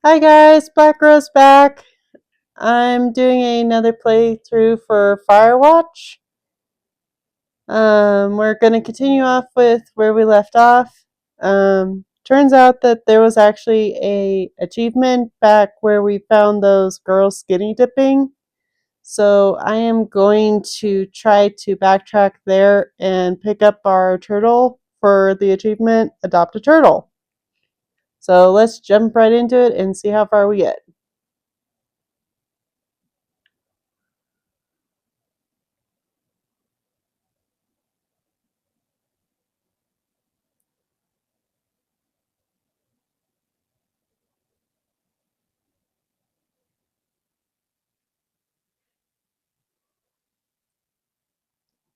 Hi guys, Black Rose back. I'm doing another playthrough for Firewatch. We're going to continue off with where we left off. Turns out that there was actually a achievement back where we found those girls skinny dipping. So I am going to try to backtrack there and pick up our turtle for the achievement, Adopt a Turtle. So let's jump right into it and see how far we get.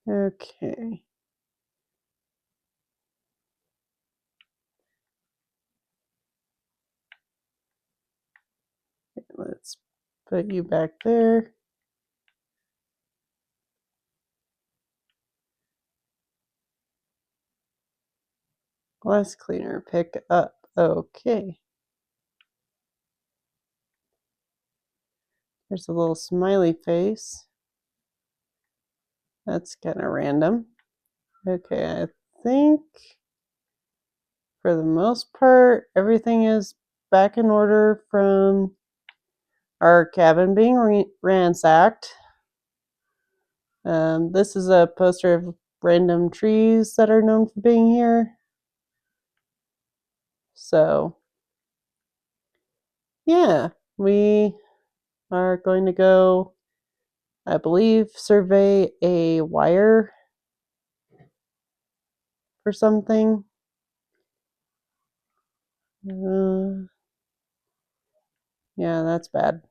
Okay. Let's put you back there. Glass cleaner, pick up. Okay. There's a little smiley face. That's kind of random. Okay, I think for the most part, everything is back in order from our cabin being ransacked. This is a poster of random trees that are known for being here. So, yeah, we are going to go, I believe, survey a wire for something. Yeah, that's bad.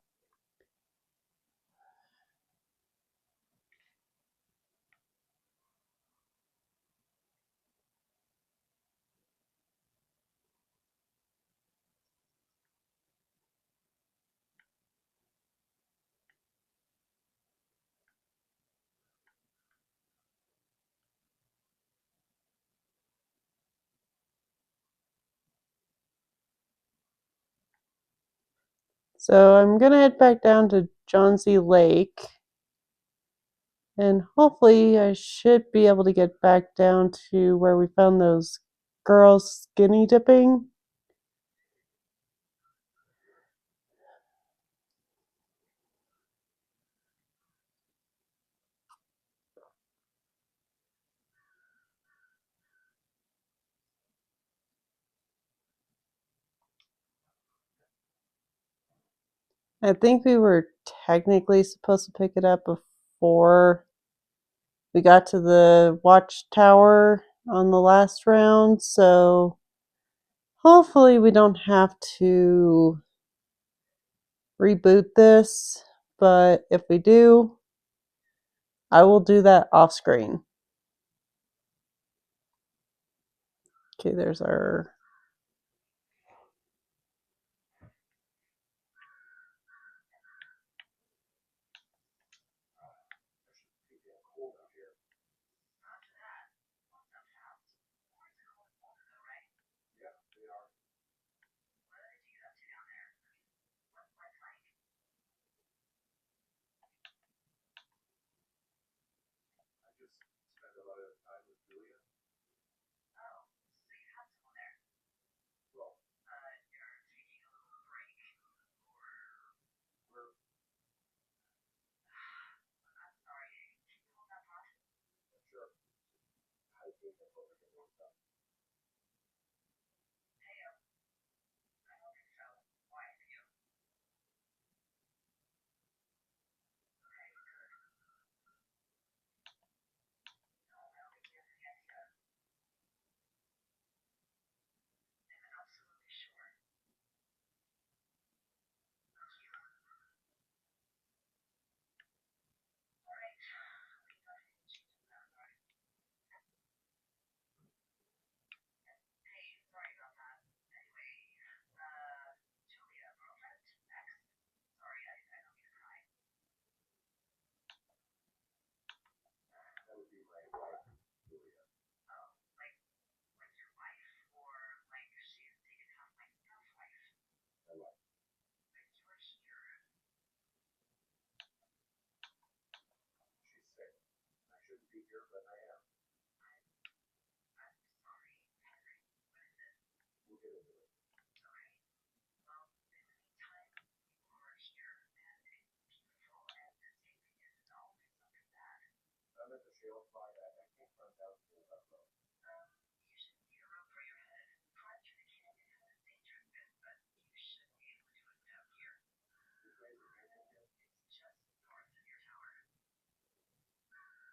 So I'm gonna head back down to Johnsey Lake, and hopefully I should be able to get back down to where we found those girls skinny dipping. I think we were technically supposed to pick it up before we got to the watchtower on the last round, so hopefully we don't have to reboot this, but if we do, I will do that off screen. Okay, there's our...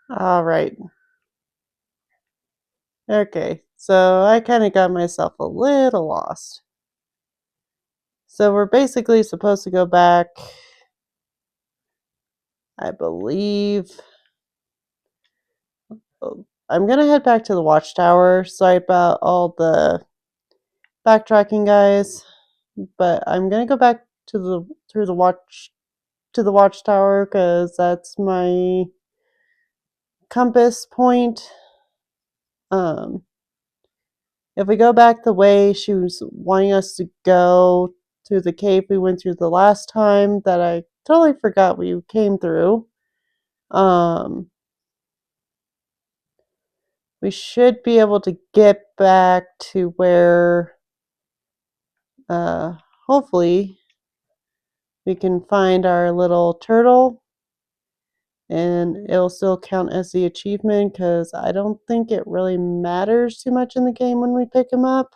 All right. Okay, so I kind of got myself a little lost. So we're basically supposed to go back, I believe. I'm gonna head back to the watchtower. Sorry about all the backtracking, guys, but I'm gonna go back to the watchtower because that's my compass point. Um, if we go back the way she was wanting us to go through the cave we went through the last time that I totally forgot we came through, um, we should be able to get back to where, uh, hopefully, we can find our little turtle and it'll still count as the achievement because I don't think it really matters too much in the game when we pick him up.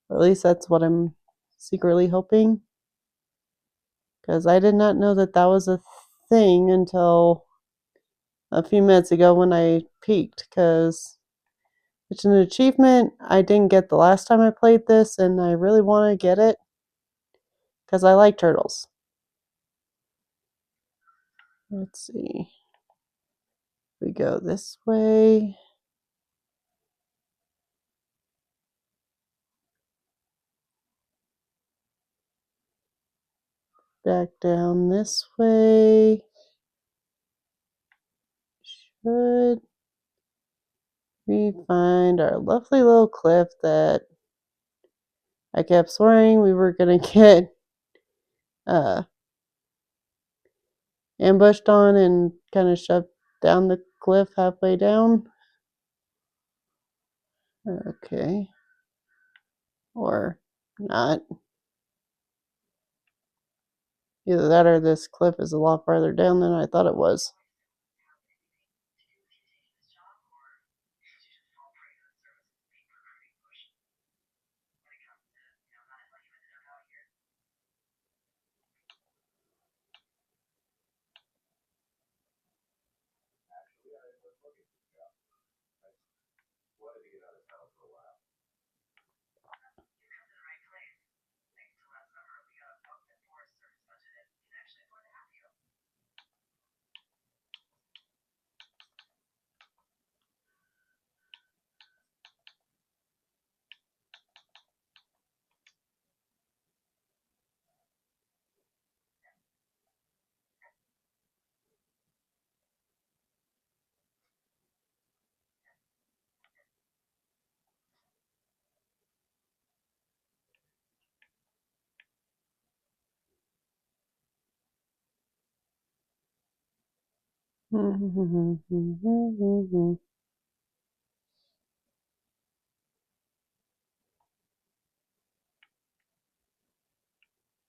Or at least that's what I'm secretly hoping. Because I did not know that that was a thing until a few minutes ago when I peeked. Because it's an achievement I didn't get the last time I played this, and I really want to get it. Because I like turtles. Let's see. We go this way. Back down this way. Should we find our lovely little cliff that I kept swearing we were gonna get uh, ambushed on and kind of shoved down the cliff halfway down? Okay. Or not. Either that or this cliff is a lot farther down than I thought it was.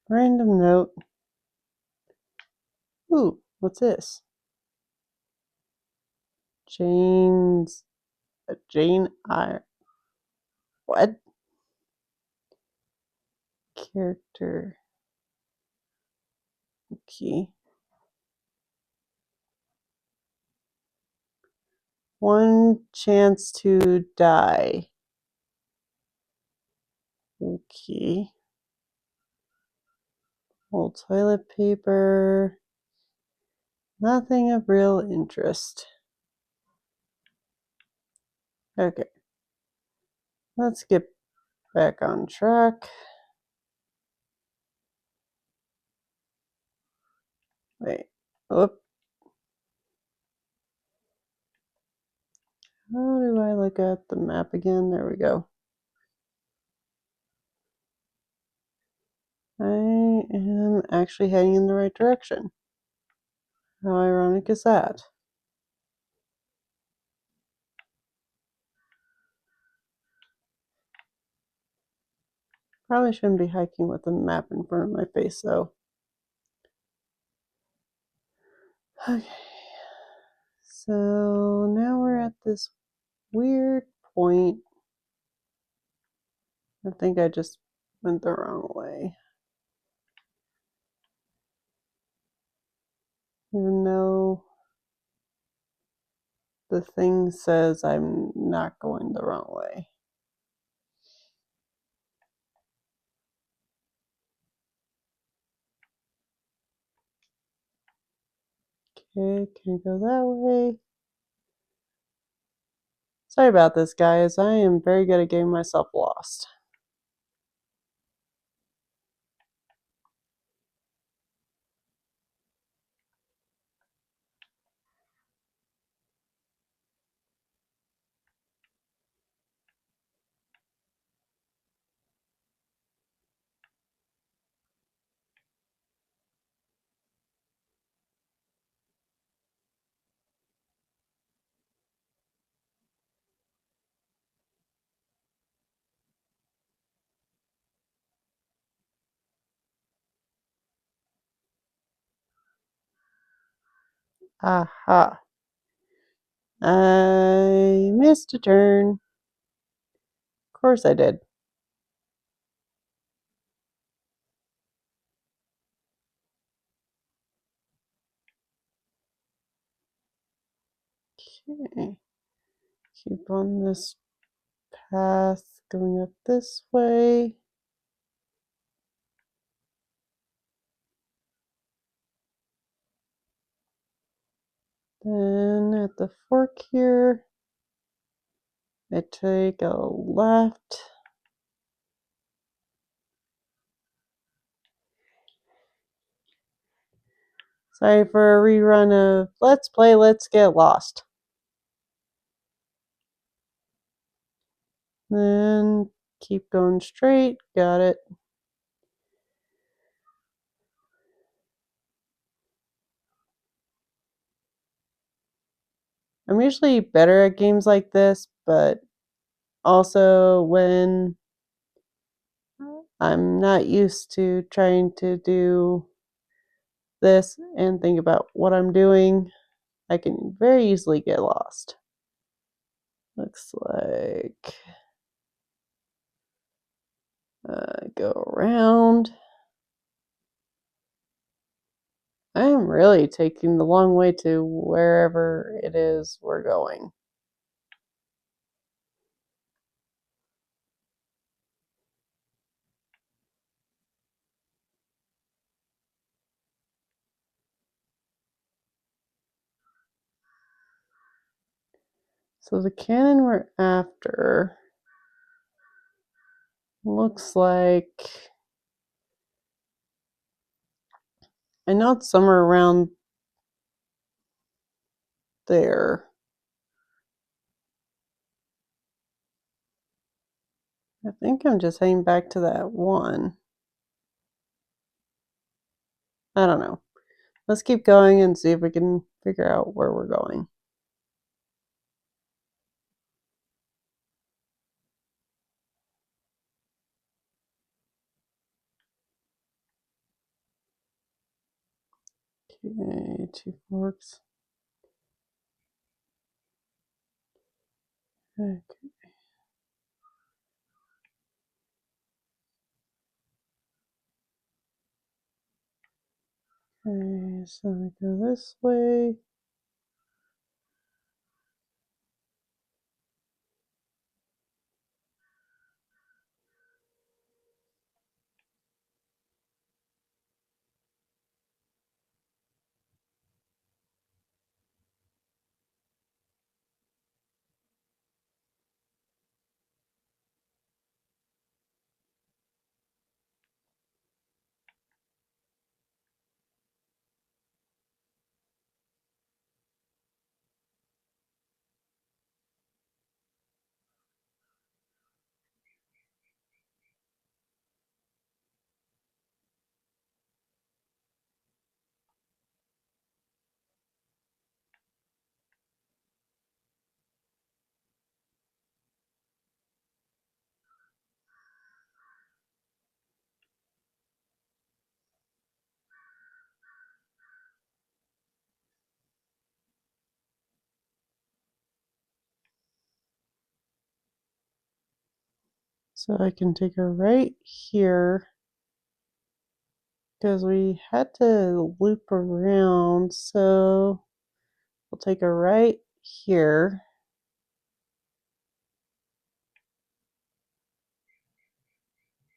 Random note. Ooh, what's this? Jane's Jane I what? Character key. One chance to die. Okay. Old toilet paper. Nothing of real interest. Okay. Let's get back on track. Wait. Oop. How do I look at the map again? There we go. I am actually heading in the right direction. How ironic is that? Probably shouldn't be hiking with a map in front of my face, though. Okay. So now we're at this weird point. I think I just went the wrong way. Even though the thing says I'm not going the wrong way. Okay, can't go that way. Sorry about this, guys. I am very good at getting myself lost. Aha. I missed a turn. Of course I did. Okay. Keep on this path going up this way. Then at the fork here, I take a left. Sorry for a rerun of Let's Play Let's Get Lost. Then keep going straight. Got it. I'm usually better at games like this, but also when I'm not used to trying to do this and think about what I'm doing, I can very easily get lost. Looks like go around. I am really taking the long way to wherever it is we're going. So the cannon we're after looks like, I know it's somewhere around there. I think I'm just heading back to that one. I don't know. Let's keep going and see if we can figure out where we're going. Okay, 2 forks. Okay. Okay, so we go this way. So I can take a right here because we had to loop around. So we'll take a right here.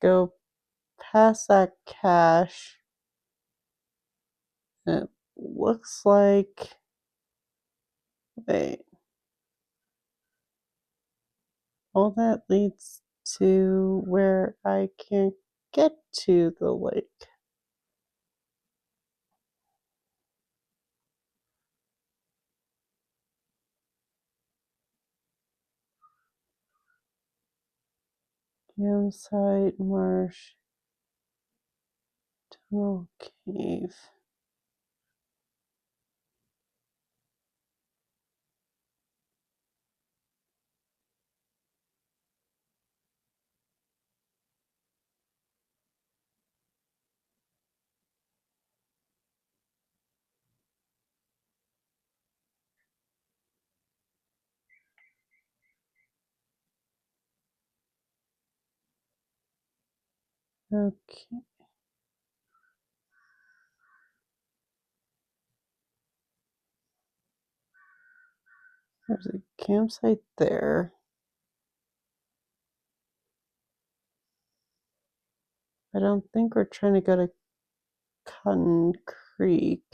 Go past that cache. It looks like, wait, all that leads to where I can't get to the lake. Campsite, marsh, tunnel, cave. Okay, there's a campsite there. I don't think we're trying to go to Cotton Creek.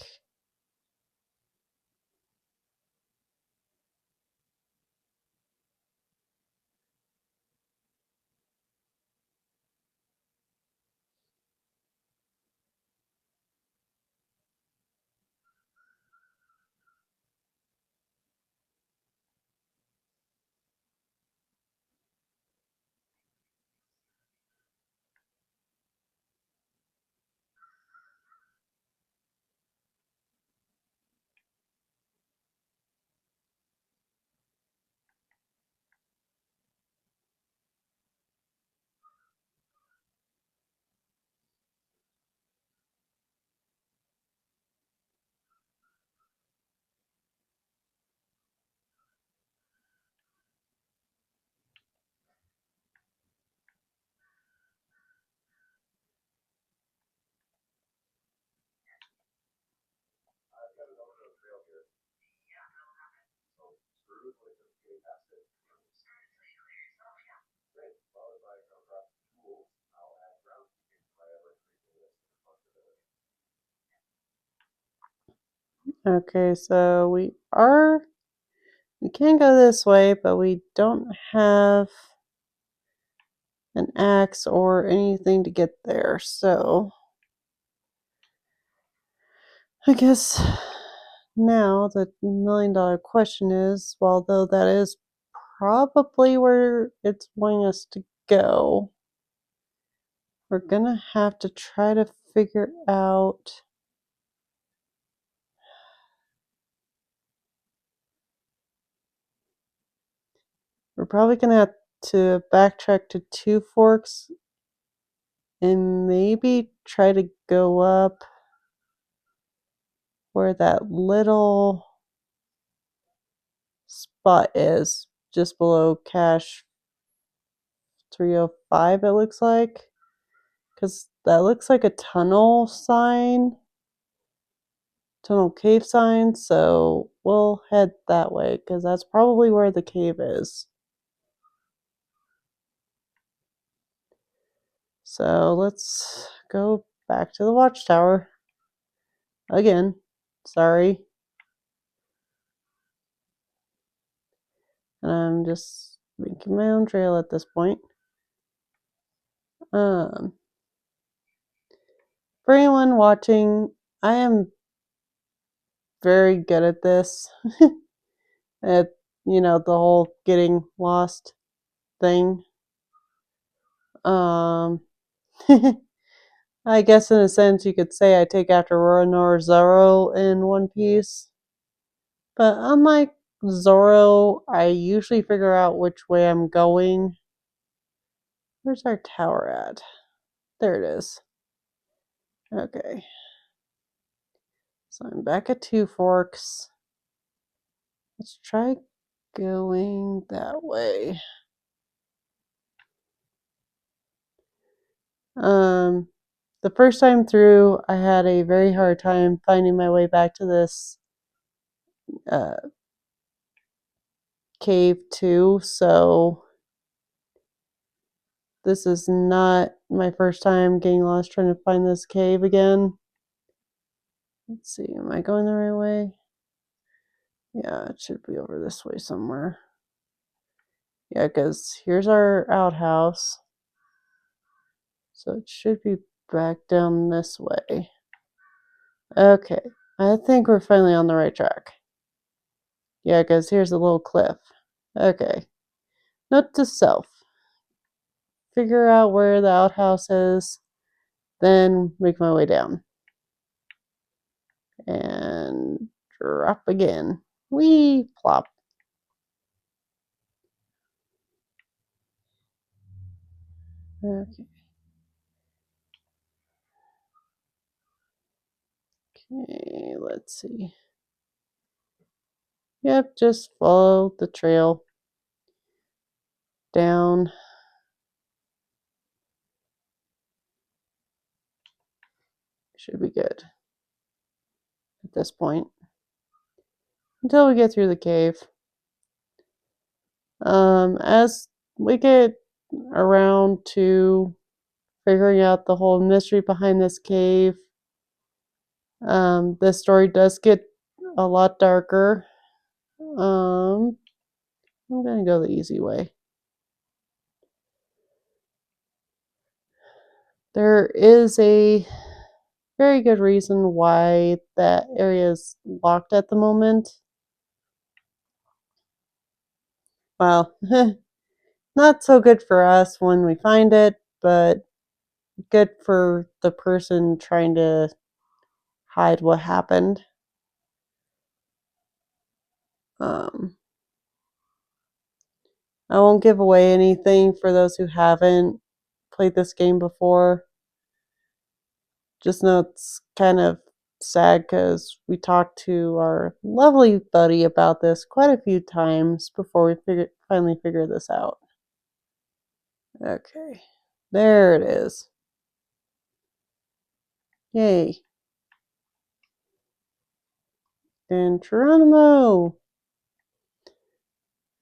Okay, so we can go this way, but we don't have an axe or anything to get there. So I guess now the $1 million question is, although that is probably where it's wanting us to go, we're gonna have to try to figure out. We're probably gonna have to backtrack to Two Forks and maybe try to go up where that little spot is, just below cache 305, it looks like. Because that looks like a tunnel sign, tunnel cave sign, so we'll head that way because that's probably where the cave is. So let's go back to the watchtower again. Sorry. And I'm just making my own trail at this point. For anyone watching, I am very good at this. At, the whole getting lost thing. Um, I guess in a sense you could say I take after Zorro in One Piece. But unlike Zorro, I usually figure out which way I'm going. Where's our tower at? There it is. Okay. So I'm back at Two Forks. Let's try going that way. Um, the first time through, I had a very hard time finding my way back to this uh, cave too, so this is not my first time getting lost trying to find this cave again. Let's see, am I going the right way? Yeah, it should be over this way somewhere. Yeah, because here's our outhouse. So it should be back down this way. Okay, I think we're finally on the right track. Yeah, because here's a little cliff. Okay, note to self. Figure out where the outhouse is, then make my way down. And drop again. Wee, plop. Okay. Okay, let's see. Yep, just follow the trail down. Should be good at this point until we get through the cave. As we get around to figuring out the whole mystery behind this cave, this story does get a lot darker. I'm gonna go the easy way. There is a very good reason why that area is locked at the moment. Well, not so good for us when we find it, but good for the person trying to hide what happened. Um, I won't give away anything for those who haven't played this game before. Just know it's kind of sad because we talked to our lovely buddy about this quite a few times before we finally figure this out. Okay, there it is. Yay. And Geronimo!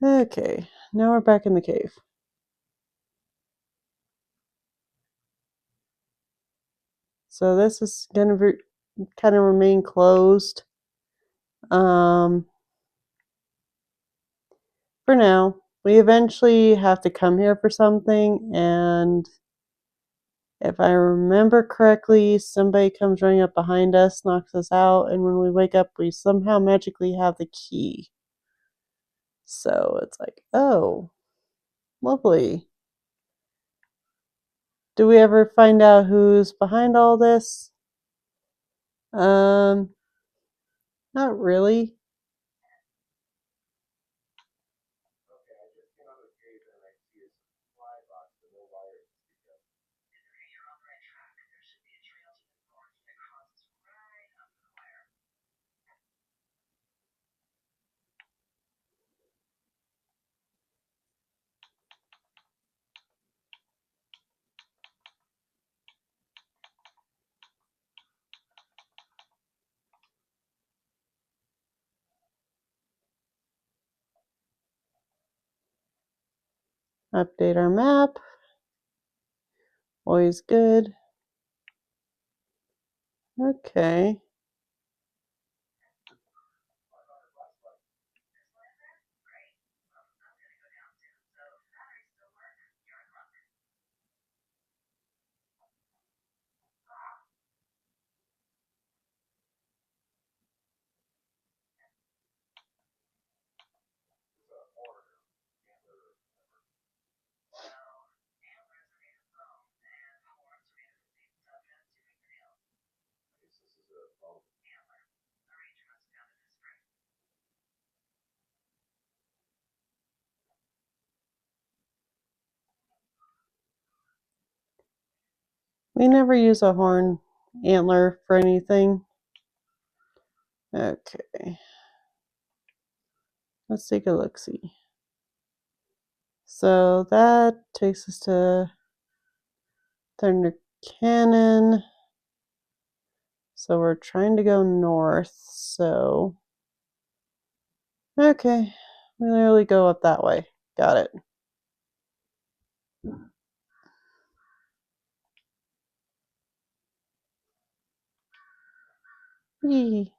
Okay, now we're back in the cave. So this is going to kind of remain closed. For now, we eventually have to come here for something, and if I remember correctly, somebody comes running up behind us, knocks us out, and when we wake up, we somehow magically have the key. So it's like, oh, lovely. Do we ever find out who's behind all this? Um, Not really. Update our map. Always good. Okay. We never use a horn antler for anything. Okay. Let's take a look-see. So that takes us to Thunder Cannon. So we're trying to go north, so... Okay, we literally go up that way. Got it. Yee.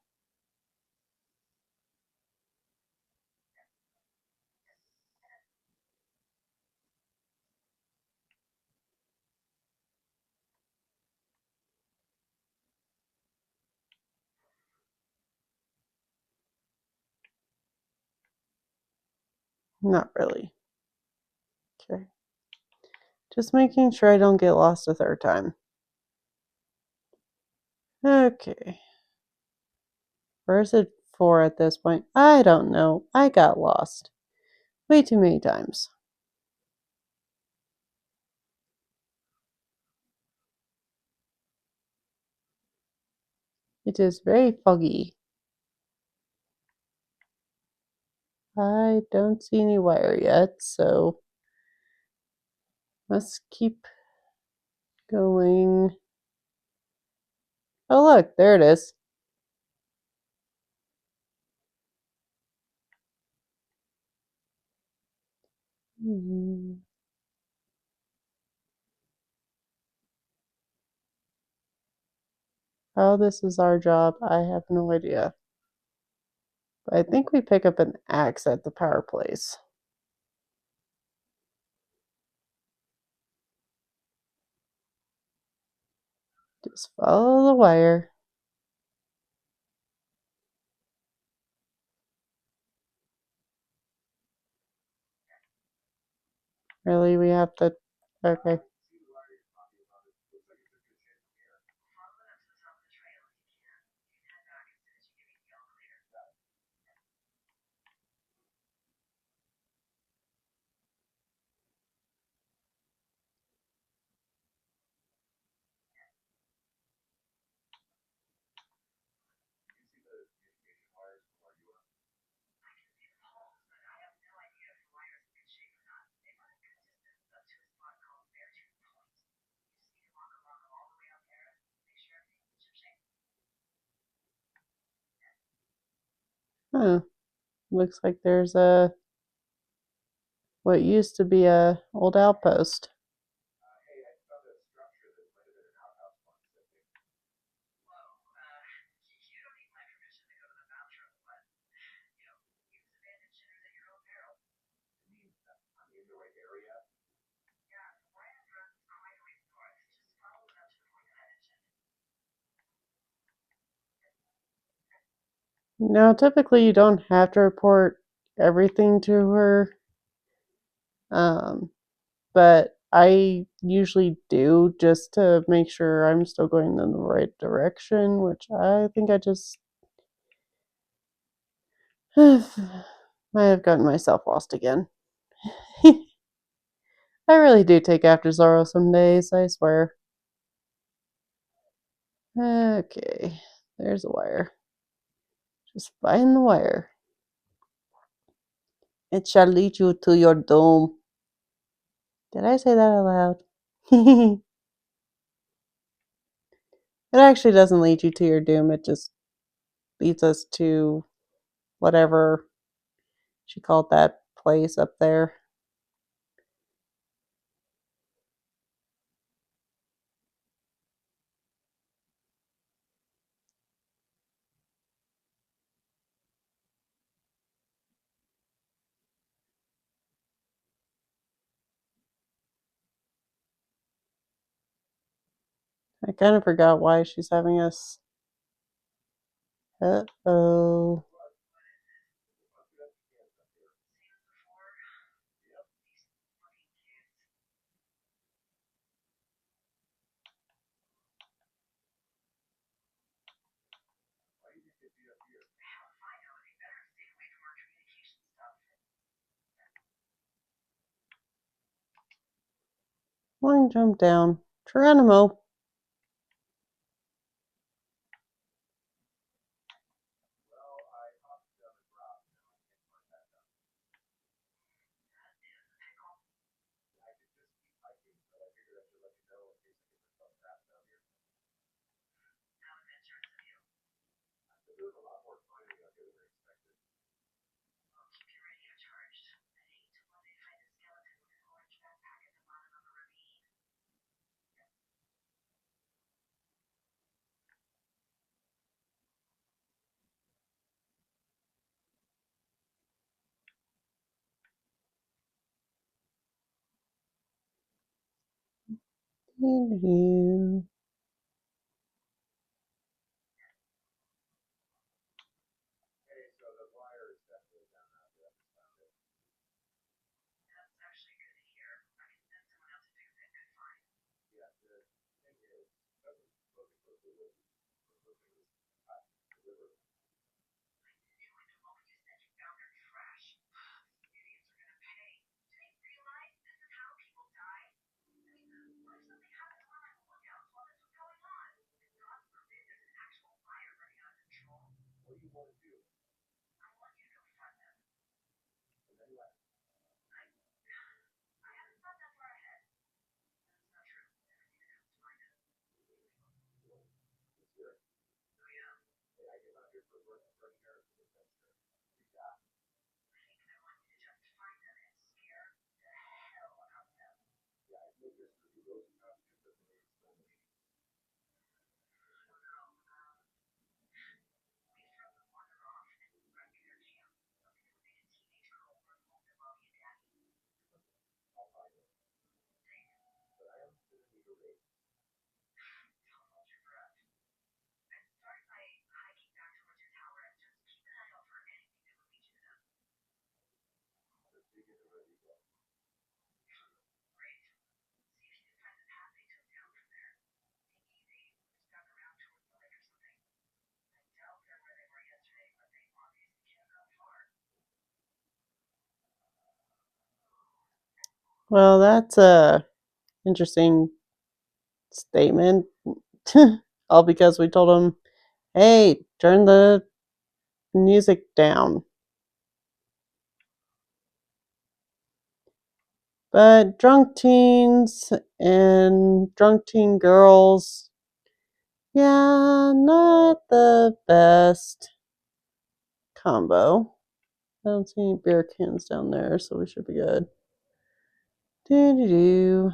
Not really. Okay. Just making sure I don't get lost a third time. Okay. Where is it for at this point? I don't know. I got lost way too many times. It is very foggy. I don't see any wire yet, so let's keep going. Oh, look, there it is. How this is our job, I have no idea. But I think we pick up an axe at the power place. Just follow the wire. Really, we have to... Okay. Huh. Looks like there's a... what used to be a old outpost. Now, typically you don't have to report everything to her, but I usually do just to make sure I'm still going in the right direction, which I think I just might have gotten myself lost again. I really do take after Zorro some days, I swear. Okay, there's a wire. Just find the wire. It shall lead you to your doom. Did I say that out loud? It actually doesn't lead you to your doom, it just leads us to whatever she called that place up there. I kind of forgot why she's having us. Uh-oh. One jump down. Geronimo. Well, that's a interesting statement. All because we told him, "Hey, turn the music down." But drunk teens and drunk teen girls, yeah, not the best combo. I don't see any beer cans down there, so we should be good. Doo-doo-doo.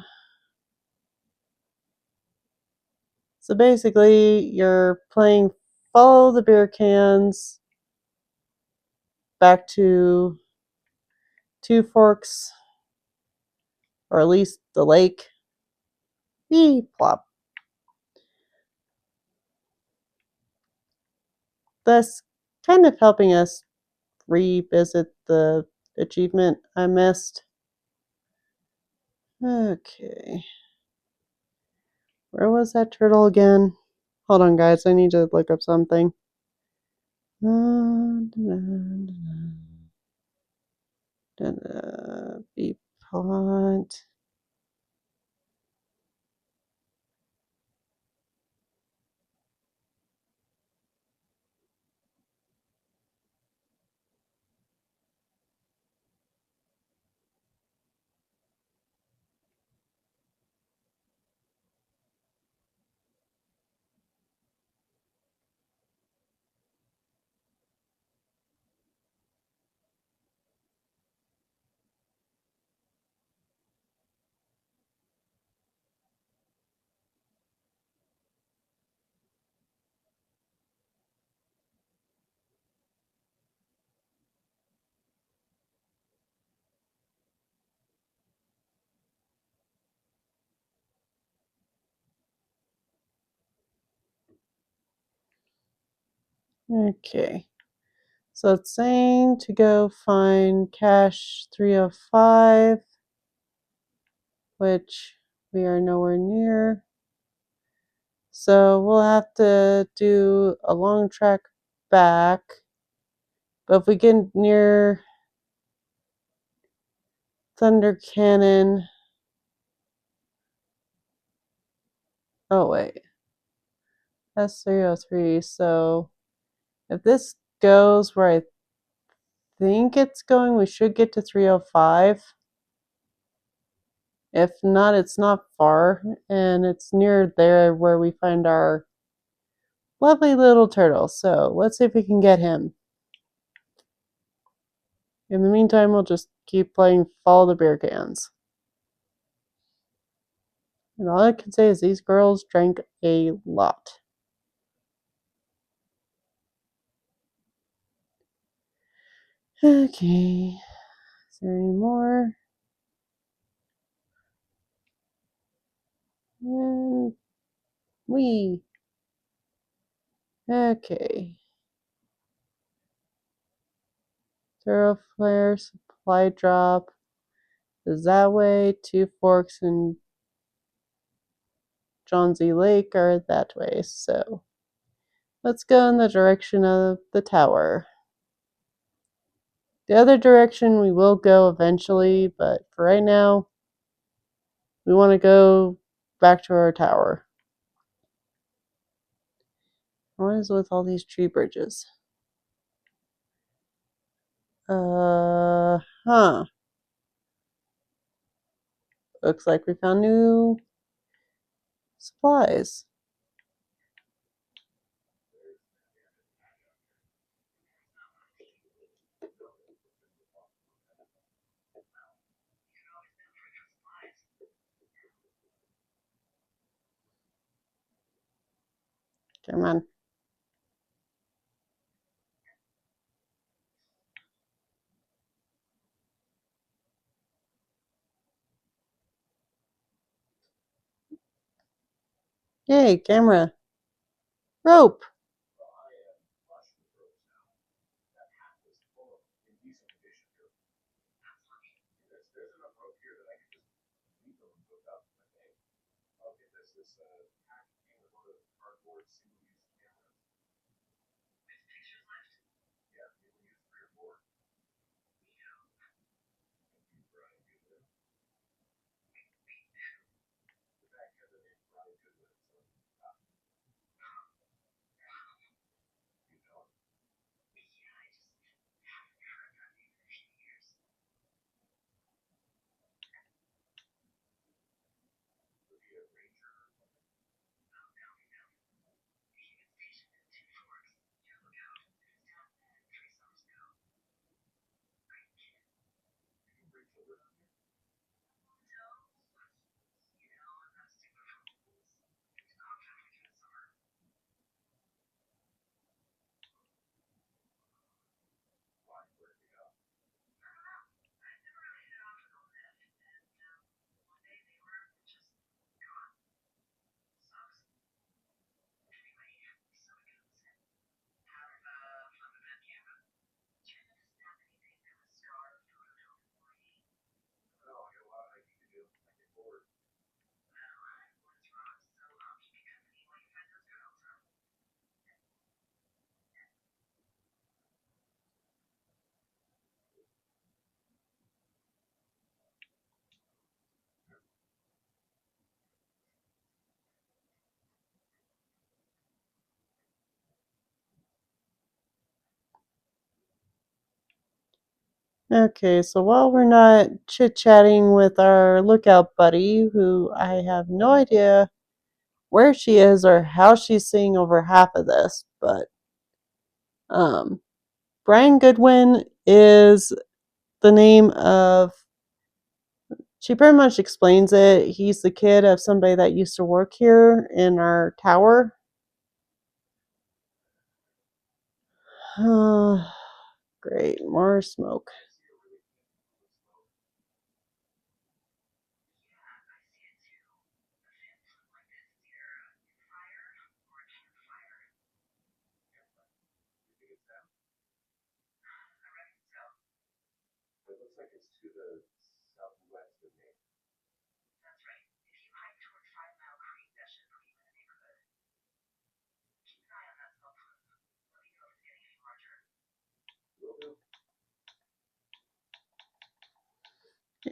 So basically, you're playing follow the beer cans back to Two Forks, or at least the lake. Beep, plop. Thus, kind of helping us revisit the achievement I missed. Okay. Where was that turtle again? Hold on, guys. I need to look up something. Beep pot. Okay. So it's saying to go find cache 305, which we are nowhere near. So we'll have to do a long track back. But if we get near Thunder Cannon. Oh, wait. That's 303. So if this goes where I think it's going, we should get to 305. If not, it's not far, and it's near there where we find our Lovely little turtle. So let's see if we can get him. In the meantime, we'll just keep playing Follow the Beer Cans. And all I can say is these girls drank a lot. Okay. Is there any more? And we. Okay. Zero flare, supply drop. Is that way? Two forks and Johnsy Lake are that way. So let's go in the direction of the tower. The other direction we will go eventually, but for right now, we want to go back to our tower. What is with all these tree bridges? Huh. Looks like we found new supplies. Come on. Yay, camera. Rope. Okay, so while we're not chit-chatting with our lookout buddy, who I have no idea where she is or how she's seeing over half of this, but um, Brian Goodwin is the name of. She pretty much explains it. He's the kid of somebody that used to work here in our tower. Great, more smoke.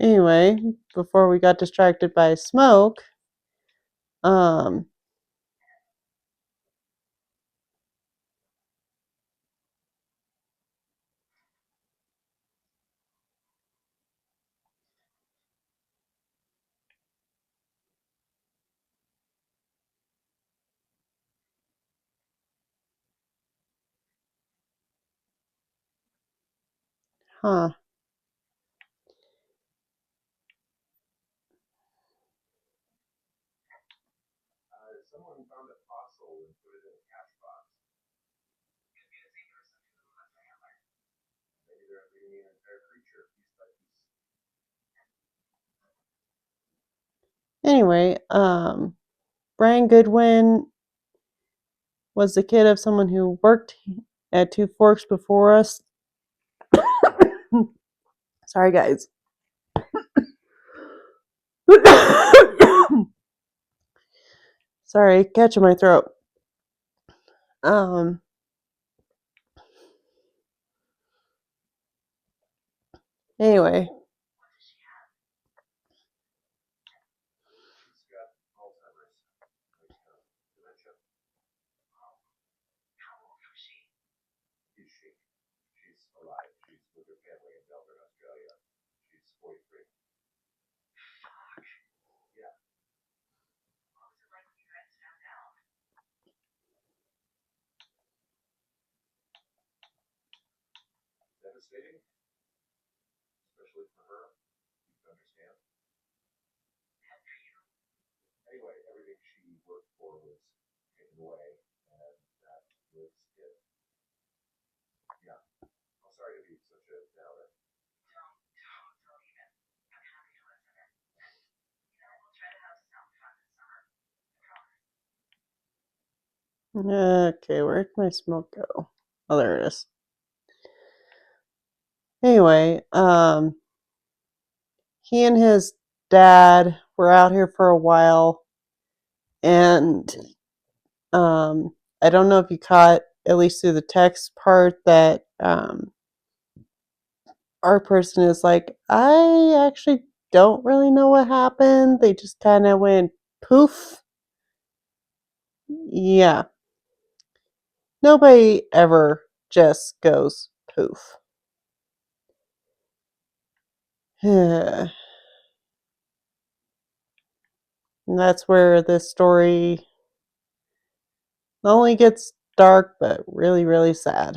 Anyway, before we got distracted by smoke, um, Huh. Anyway, Brian Goodwin was the kid of someone who worked at Two Forks before us. Sorry, guys. Sorry, catching my throat. Um, anyway. Okay, where'd my smoke go? Oh, there it is. Anyway, he and his dad were out here for a while, and I don't know if you caught, at least through the text part, that our person is like, I actually don't really know what happened. They just kind of went poof. Yeah. Nobody ever just goes poof. And that's where this story not only gets dark, but really, really sad.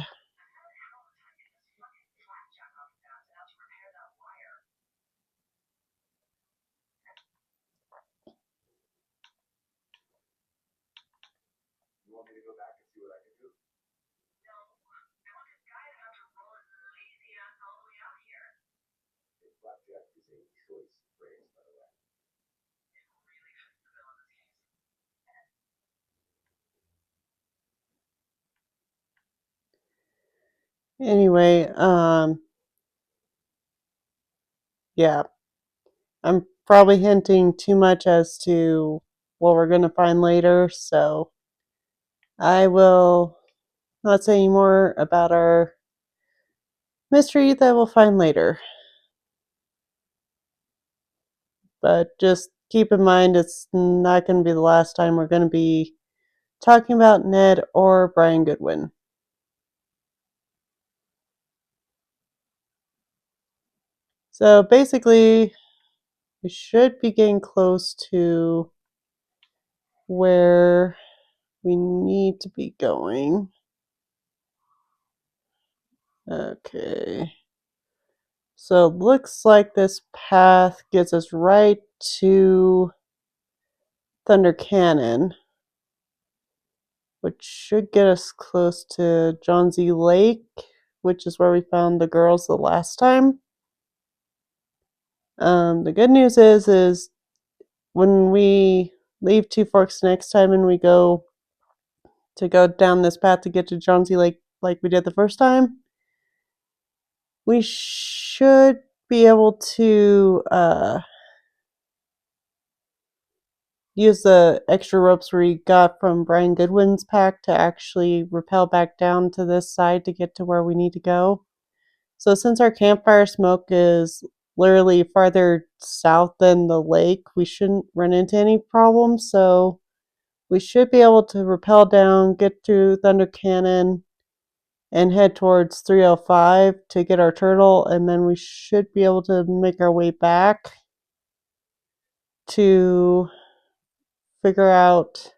Anyway, yeah, I'm probably hinting too much as to what we're going to find later, so I will not say any more about our mystery that we'll find later. But just keep in mind it's not going to be the last time we're going to be talking about Ned or Brian Goodwin. So basically, we should be getting close to where we need to be going. Okay. So it looks like this path gets us right to Thunder Cannon, which should get us close to Johnsy Lake, which is where we found the girls the last time. The good news is when we leave Two Forks next time and we go down this path to get to Johnsy Lake like we did the first time, we should be able to use the extra ropes we got from Brian Goodwin's pack to actually rappel back down to this side to get to where we need to go. So since our campfire smoke is literally farther south than the lake, we shouldn't run into any problems. So we should be able to rappel down, get to Thunder Cannon, and head towards 305 to get our turtle, and then we should be able to make our way back to figure out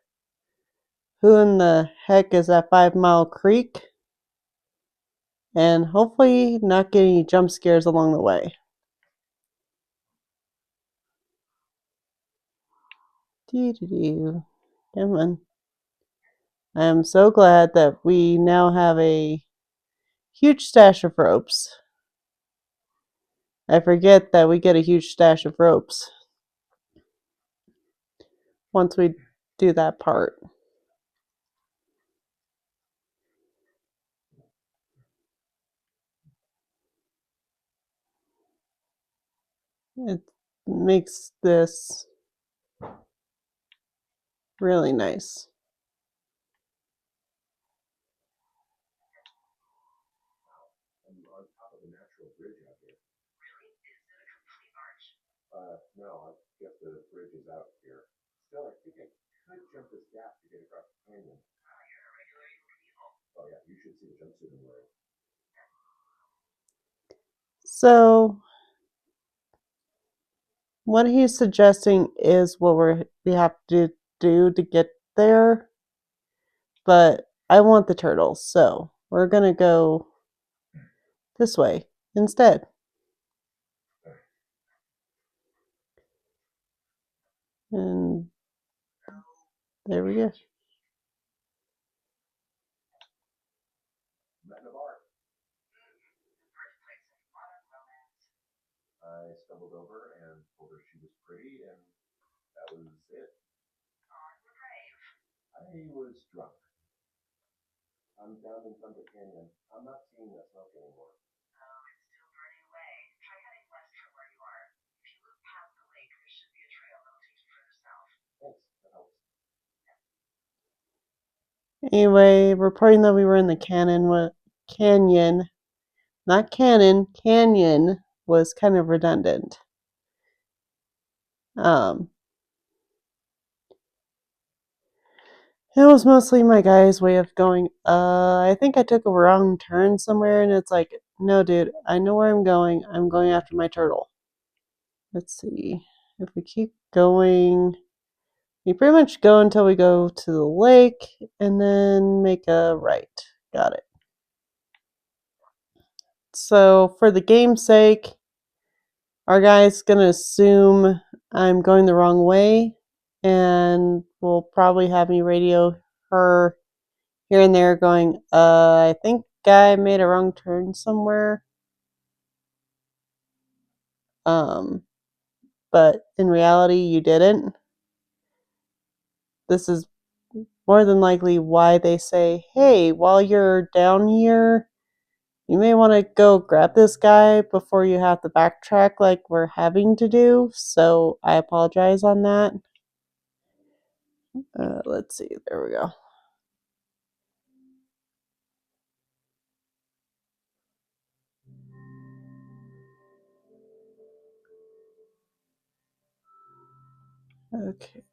who in the heck is at 5 Mile Creek. and hopefully not get any jump scares along the way. Doo-doo-doo. Come on. I am so glad that we now have a huge stash of ropes. I forget that we get a huge stash of ropes once we do that part. It makes this really nice. So, what he's suggesting is what we have to do to get there, but I want the turtles, so we're gonna go this way instead. And there we go. Anyway, reporting that we were in the canyon, not cannon, canyon was kind of redundant. Um, it was mostly my guy's way of going, I think I took a wrong turn somewhere, and it's like, no, dude, I know where I'm going. I'm going after my turtle. Let's see. If we keep going, we pretty much go until we go to the lake and then make a right. Got it. So, for the game's sake, our guy's gonna assume I'm going the wrong way and will probably have me radio her here and there going, I think I made a wrong turn somewhere. Um, but in reality, you didn't. This is more than likely why they say, hey, while you're down here, you may want to go grab this guy before you have to backtrack like we're having to do. So I apologize on that. Let's see. There we go. Okay.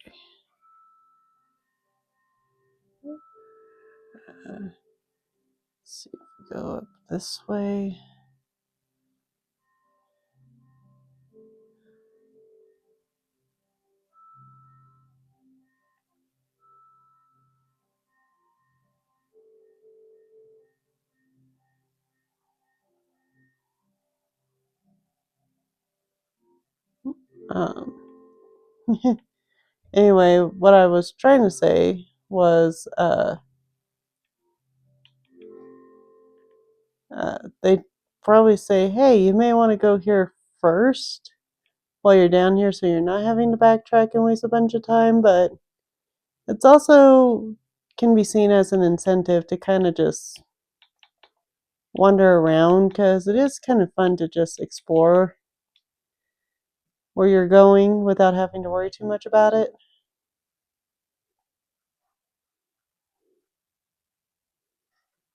Let's see if we go up this way. Um, anyway, what I was trying to say was they probably say, hey, you may want to go here first while you're down here so you're not having to backtrack and waste a bunch of time, but it's also can be seen as an incentive to kind of just wander around because it is kind of fun to just explore where you're going without having to worry too much about it.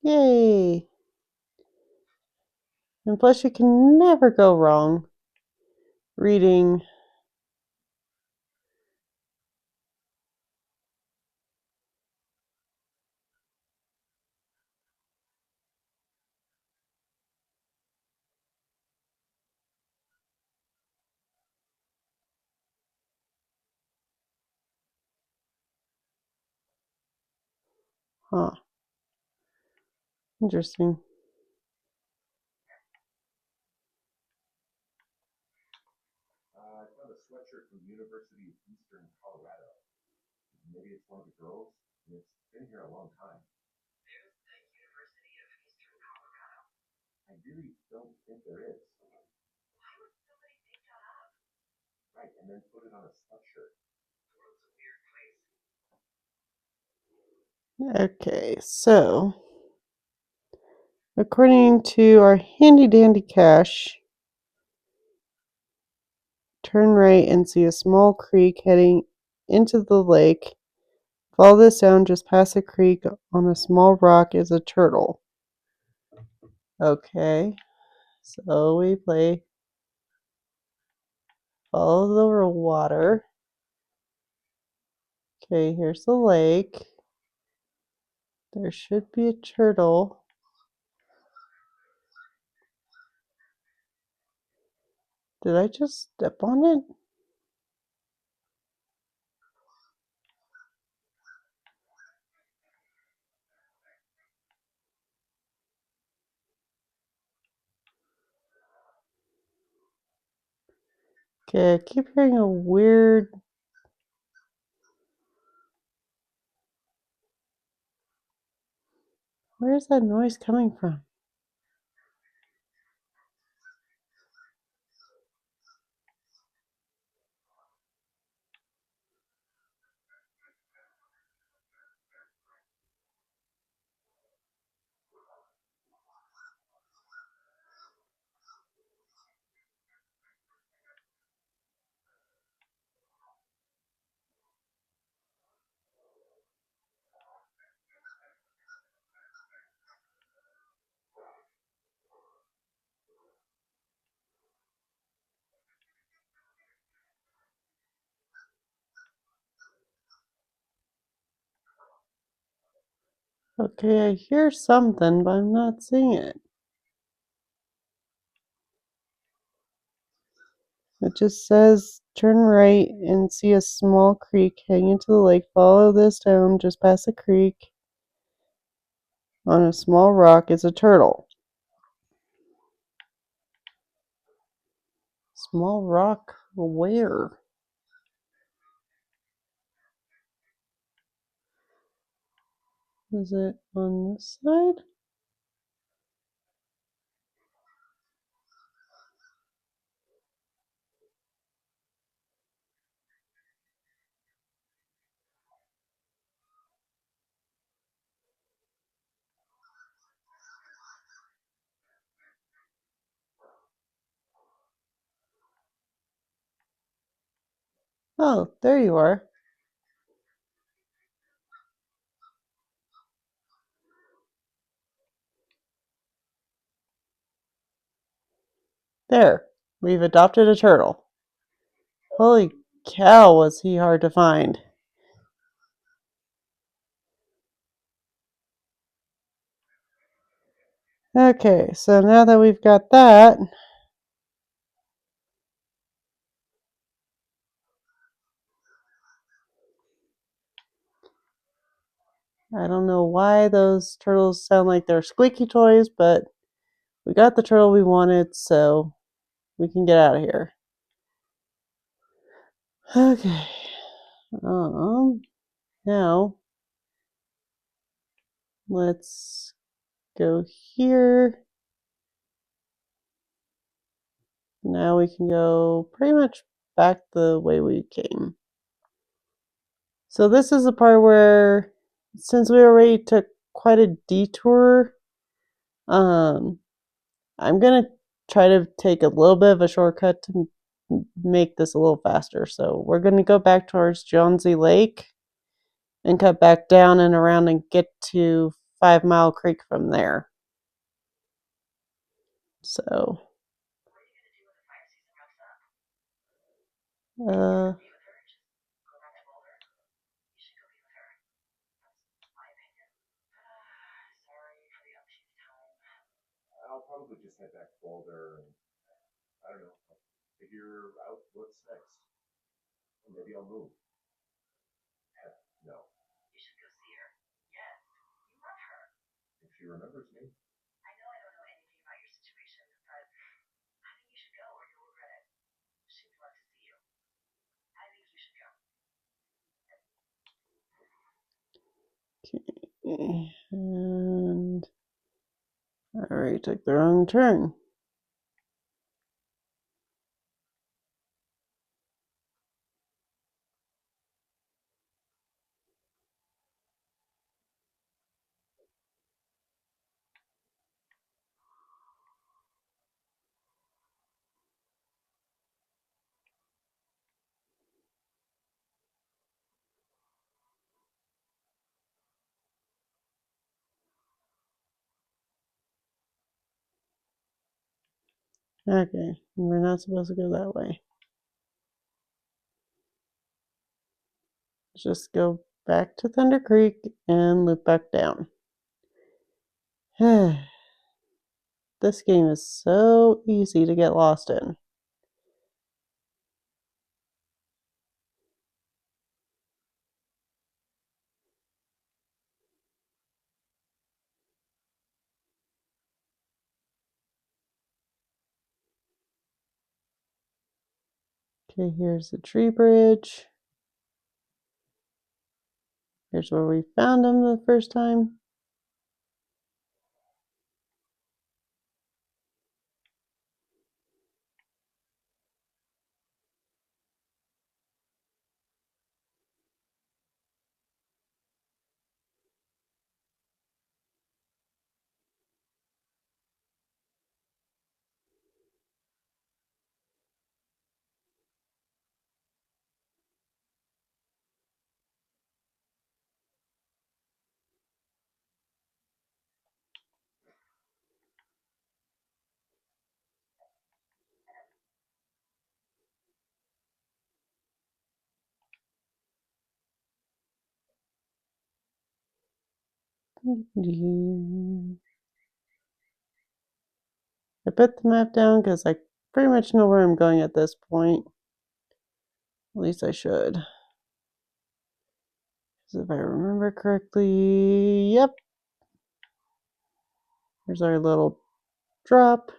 Yay! And plus, you can never go wrong reading. Huh. Interesting. Okay, so according to our handy dandy cache, turn right and see a small creek heading into the lake. Follow this down just past the creek. On a small rock is a turtle. Okay, so we play follow the water. Okay, here's the lake. There should be a turtle. Did I just step on it? Okay, I keep hearing a weird... Where is that noise coming from? Okay, I hear something, but I'm not seeing it. It just says turn right and see a small creek heading into the lake. Follow this down just past the creek. On a small rock is a turtle. Small rock where? Is it on this side? Oh, there you are. There. We've adopted a turtle. Holy cow, was he hard to find. Okay, so now that we've got that, I don't know why those turtles sound like they're squeaky toys, but we got the turtle we wanted, so we can get out of here. Okay. Now let's go here. Now we can go pretty much back the way we came. So this is the part where, since we already took quite a detour, I'm gonna try to take a little bit of a shortcut to make this a little faster. So we're gonna go back towards Johnsy Lake and cut back down and around and get to 5 Mile Creek from there. So, uh, Okay. And I already took the wrong turn. Okay, we're not supposed to go that way. Let's just go back to Thunder Creek and loop back down. This game is so easy to get lost in. Okay, here's the tree bridge. Here's where we found him the first time. I put the map down because I pretty much know where I'm going at this point. At least I should. Because if I remember correctly, yep. Here's our little drop.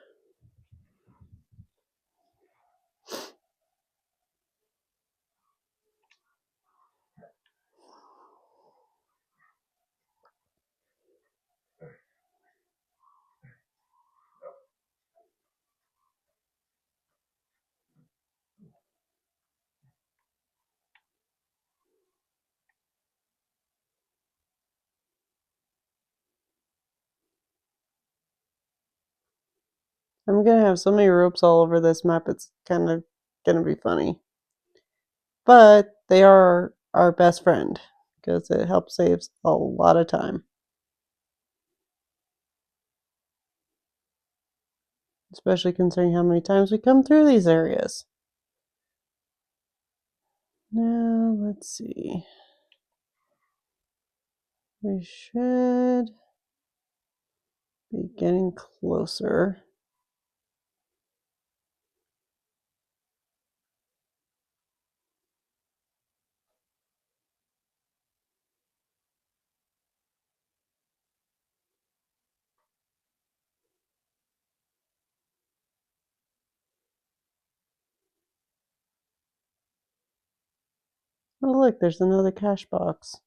I'm gonna have so many ropes all over this map, it's kind of gonna be funny. But they are our best friend because it helps save a lot of time. Especially considering how many times we come through these areas. Now, let's see. We should be getting closer. Oh, look, there's another cash box.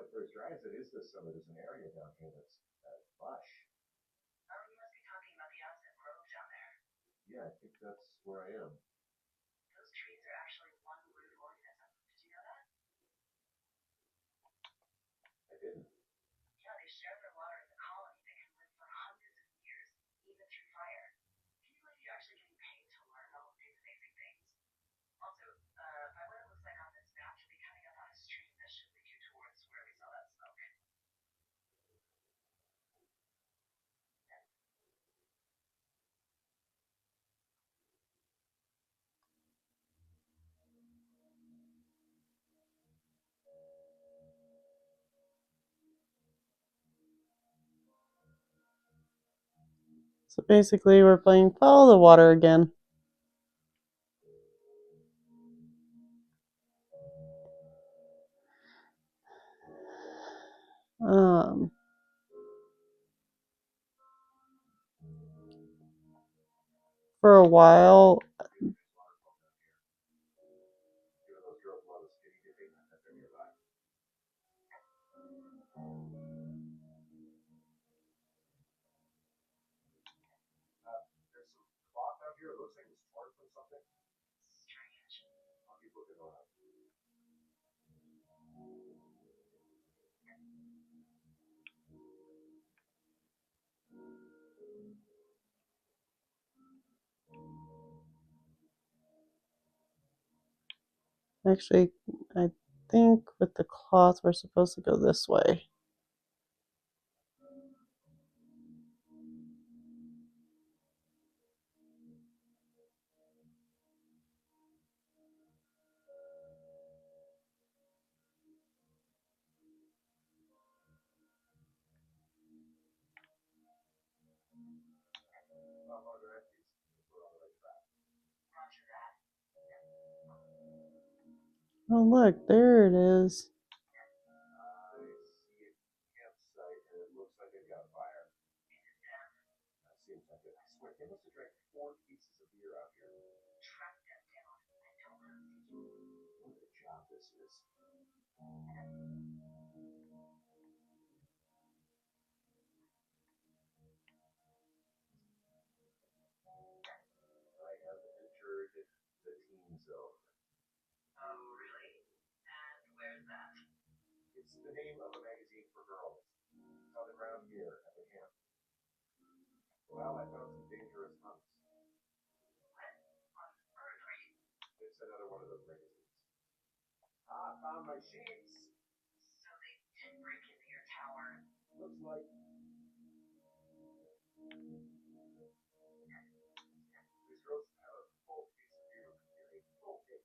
Well, at first glance, it is this summer. There's an area down here that's lush. Oh, you must be talking about the Aspen Grove down there. Yeah, I think that's where I am. Those trees are actually one root organism. Did you know that? I didn't. Yeah, they share their water in the colony that can live for hundreds So basically, we're playing follow the water again. Um, for a while, There's some cloth out here. It looks like it's torn from something. Strange. I'll keep looking around. actually, I think with the cloth, we're supposed to go this way. Oh, look, there it is. I see a campsite and it looks like it got fire. That seems like it. I swear, they must have drank 4 cases of beer out here. Track them down. I don't know. What a job this is. I have entered the teen zone. Oh, really? And where's that? It's the name of a magazine for girls. It's on the ground here at the camp. Well, I found some dangerous hunts. What? On Earth, right? It's another one of those magazines. Ah, found my sheets. So they did break into your tower. Looks like. These girls have a full case of beer with beer. A full case.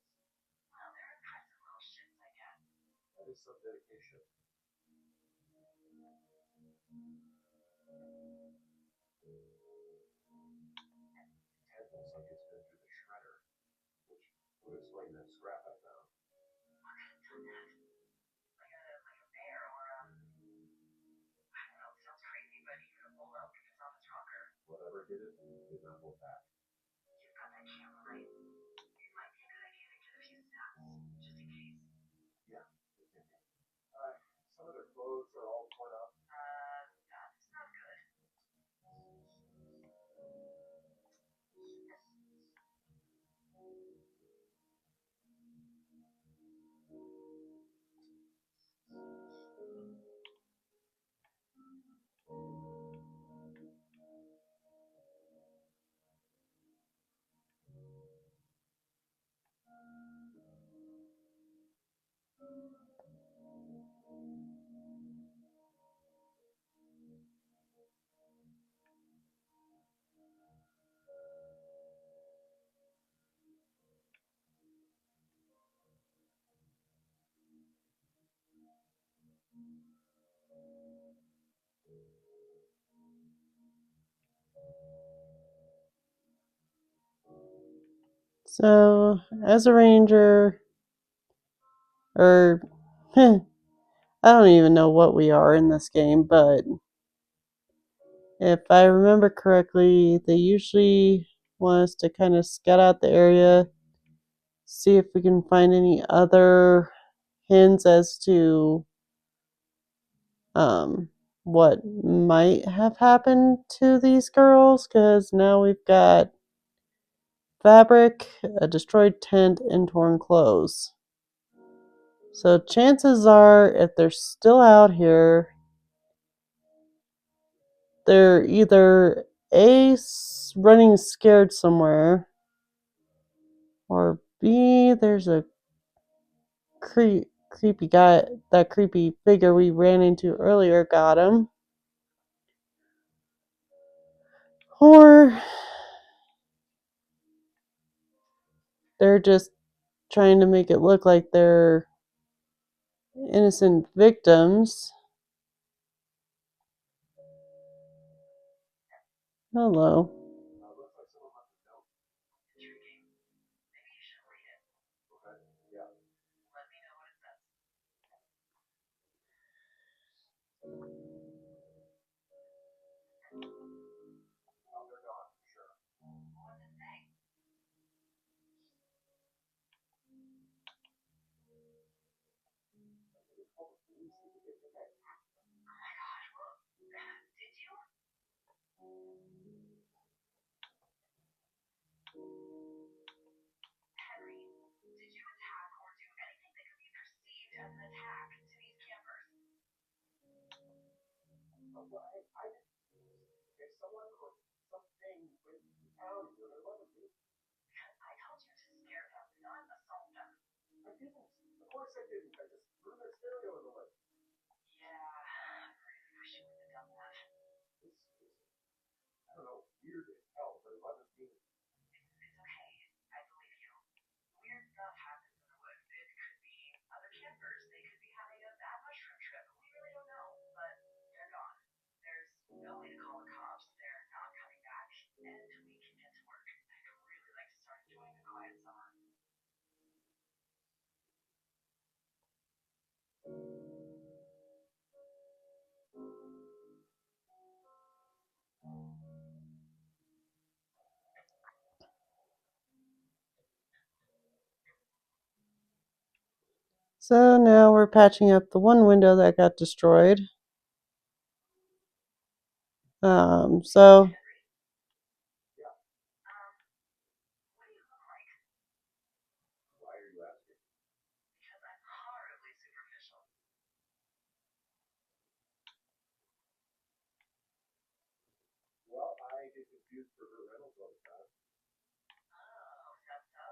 Well, they're impressive little shits, I guess. That is some dedication. Ted looks like it's been through the shredder, which would explain that scrap I found. What could have done that? Like a bear or I don't know, it sounds crazy, but even a bulldog could have found a stronger. Whatever did it, did not hold back. You've got that camera, right? It might be a good idea to get a few snaps, just in case. Yeah, good thinking. Some of their clothes are all torn up. That's not good. So, as a ranger, or I don't even know what we are in this game, but if I remember correctly, they usually want us to kind of scout out the area, see if we can find any other hints as to um, what might have happened to these girls, because now we've got fabric, a destroyed tent, and torn clothes. So chances are, if they're still out here, they're either A, running scared somewhere, or B, there's a creepy guy, that creepy figure we ran into earlier got him. Or they're just trying to make it look like they're innocent victims. Hello. Looks like someone left a note. Intriguing. Maybe you should read it. Okay. Yeah. Let me know what it says. Oh, they're gone for sure. What did it say? They called the police to get the guy. Oh my gosh. Well, did you? Henry, did you attack or do anything that could be perceived as an attack to these campers? Well, if someone or something went to town, it wasn't me. I told you to scare them, not assault them. I didn't. Of course I didn't. I just threw their stereo in the lake. Yeah, I really wish you wouldn't have done that. It's, I don't know, weird as hell, but it wasn't me. It's okay. I believe you. Weird stuff happens in the woods. It could be other campers. They could be having a bad mushroom trip. We really don't know, but they're gone. There's no way to call the cops. They're not coming back, and we can get to work. I'd really like to start enjoying a quiet summer. So now we're patching up the one window that got destroyed. So What do you look like? Why are you asking? Because I'm horribly superficial. Well, I get confused for her Reynolds all the time. Oh, that's so.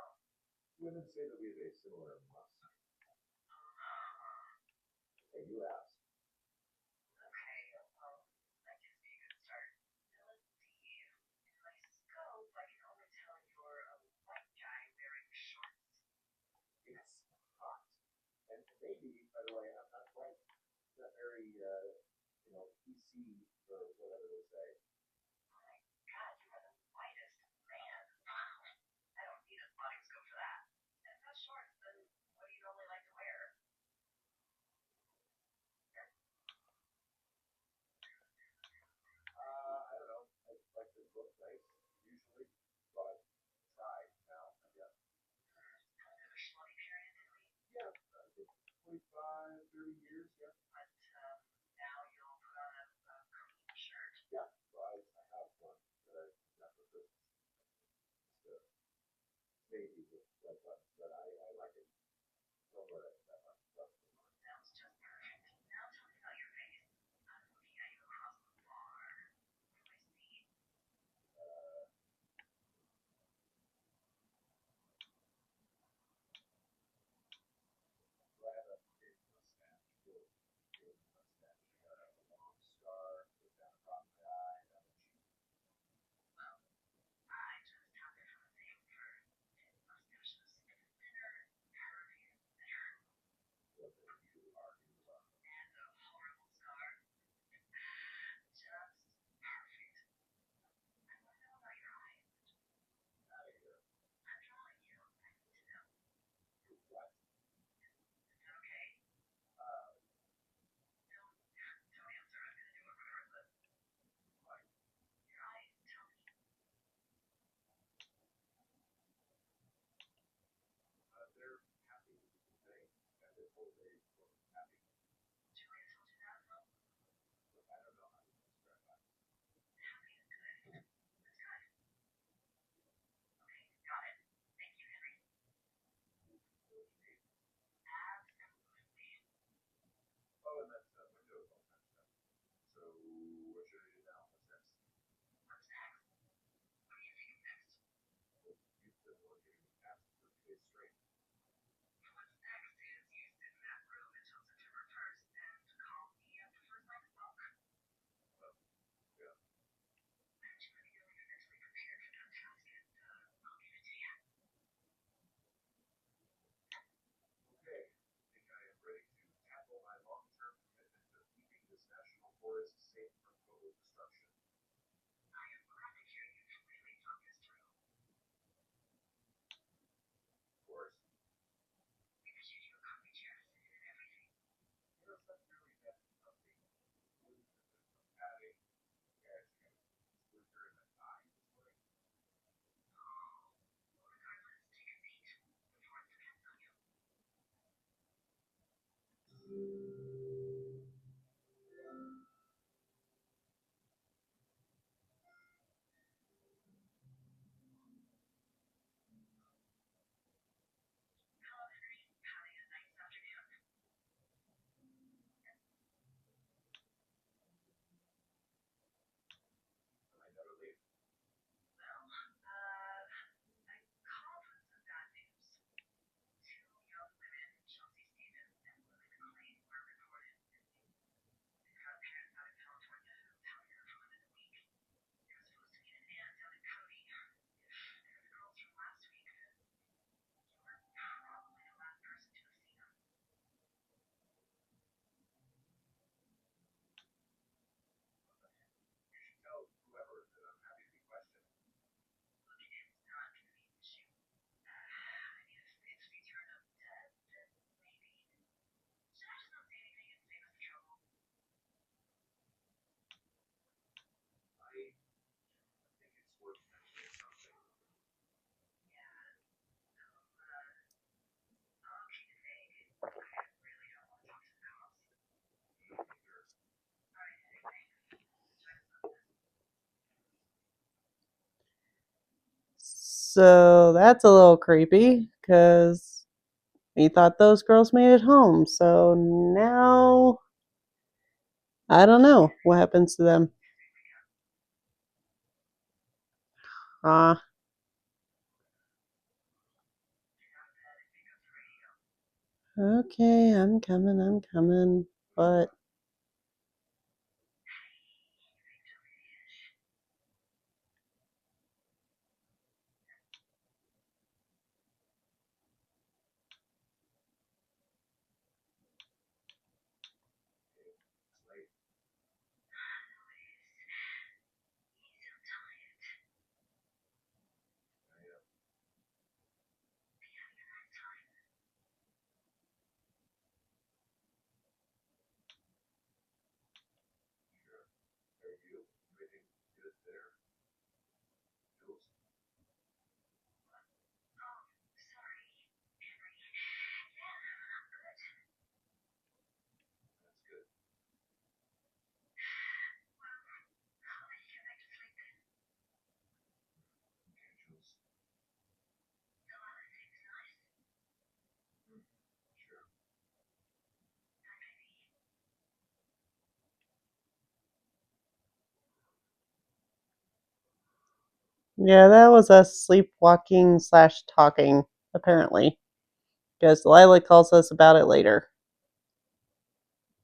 Women say that we have a similar musk. Hey, you asked. Okay, well, that gives me a good start. Now let's see. In my scope, I can only tell you're a white guy wearing shorts. It's hot. And maybe, by the way, I'm not white. Not very, PC or whatever they say. Oh my God, you are the whitest man. I don't need a body scope for that. And if that's shorts, then what do you normally like to wear? I don't know. I like to look nice, usually, but try now, I guess. Another schlubby period, did we? Yeah, I think 25, 30 years, yeah. But now you'll put on a clean shirt. Yeah, well, I have one that I got for Christmas. It's navy with red buttons, but I like it. Don't wear it that much. Sounds just perfect. Now tell me about your face. I'm looking at you across the bar. What do I see? Uh, I have a big mustache, really big mustache. I got a long scar goes down across my eye, down the cheek. Well, I just happen to have a thing for big mustaches. Thinner, curvier, thinner. Well, then you are in love. And a horrible scar. Just perfect. I want to know about your eyes. Out of here. I'm drawing you. I need to know. You what? Is that okay? Uh, don't answer. I'm gonna do it regardless. Like, your eyes tell me. They're happy. They and they hold a happy. Julia told you that as well? Look, I don't know how to describe that. Happy is good. That's good. Okay, got it. Thank you, Henry. Absolutely. Oh, and that window is all patched up. So, what should I do now? What's next? What's next? What do you think is next? Well, you've been working at for 2 days straight. What's next is you sit in that room until September 1st and call me after first light smoke. Well, yeah. Aren't you feeling mentally prepared for that task? And I'll give it to you. Okay, I think I am ready to tackle my long-term commitment of keeping this national forest safe from total destruction. I am ready. I never leave. You should tell whoever that I'm happy to be questioned. I think it's worth mentioning something. Me neither. So that's a little creepy because we thought those girls made it home. So now I don't know what happens to them. Ah, okay, I'm coming, I'm coming. But It's late. I am. Sure. Are you? Everything good there? Jules? That's good. Okay, Jules. Hmm. Sure. yeah, that was us sleepwalking slash talking, apparently. Because Lila calls us about it later. Is it too much of a pain in the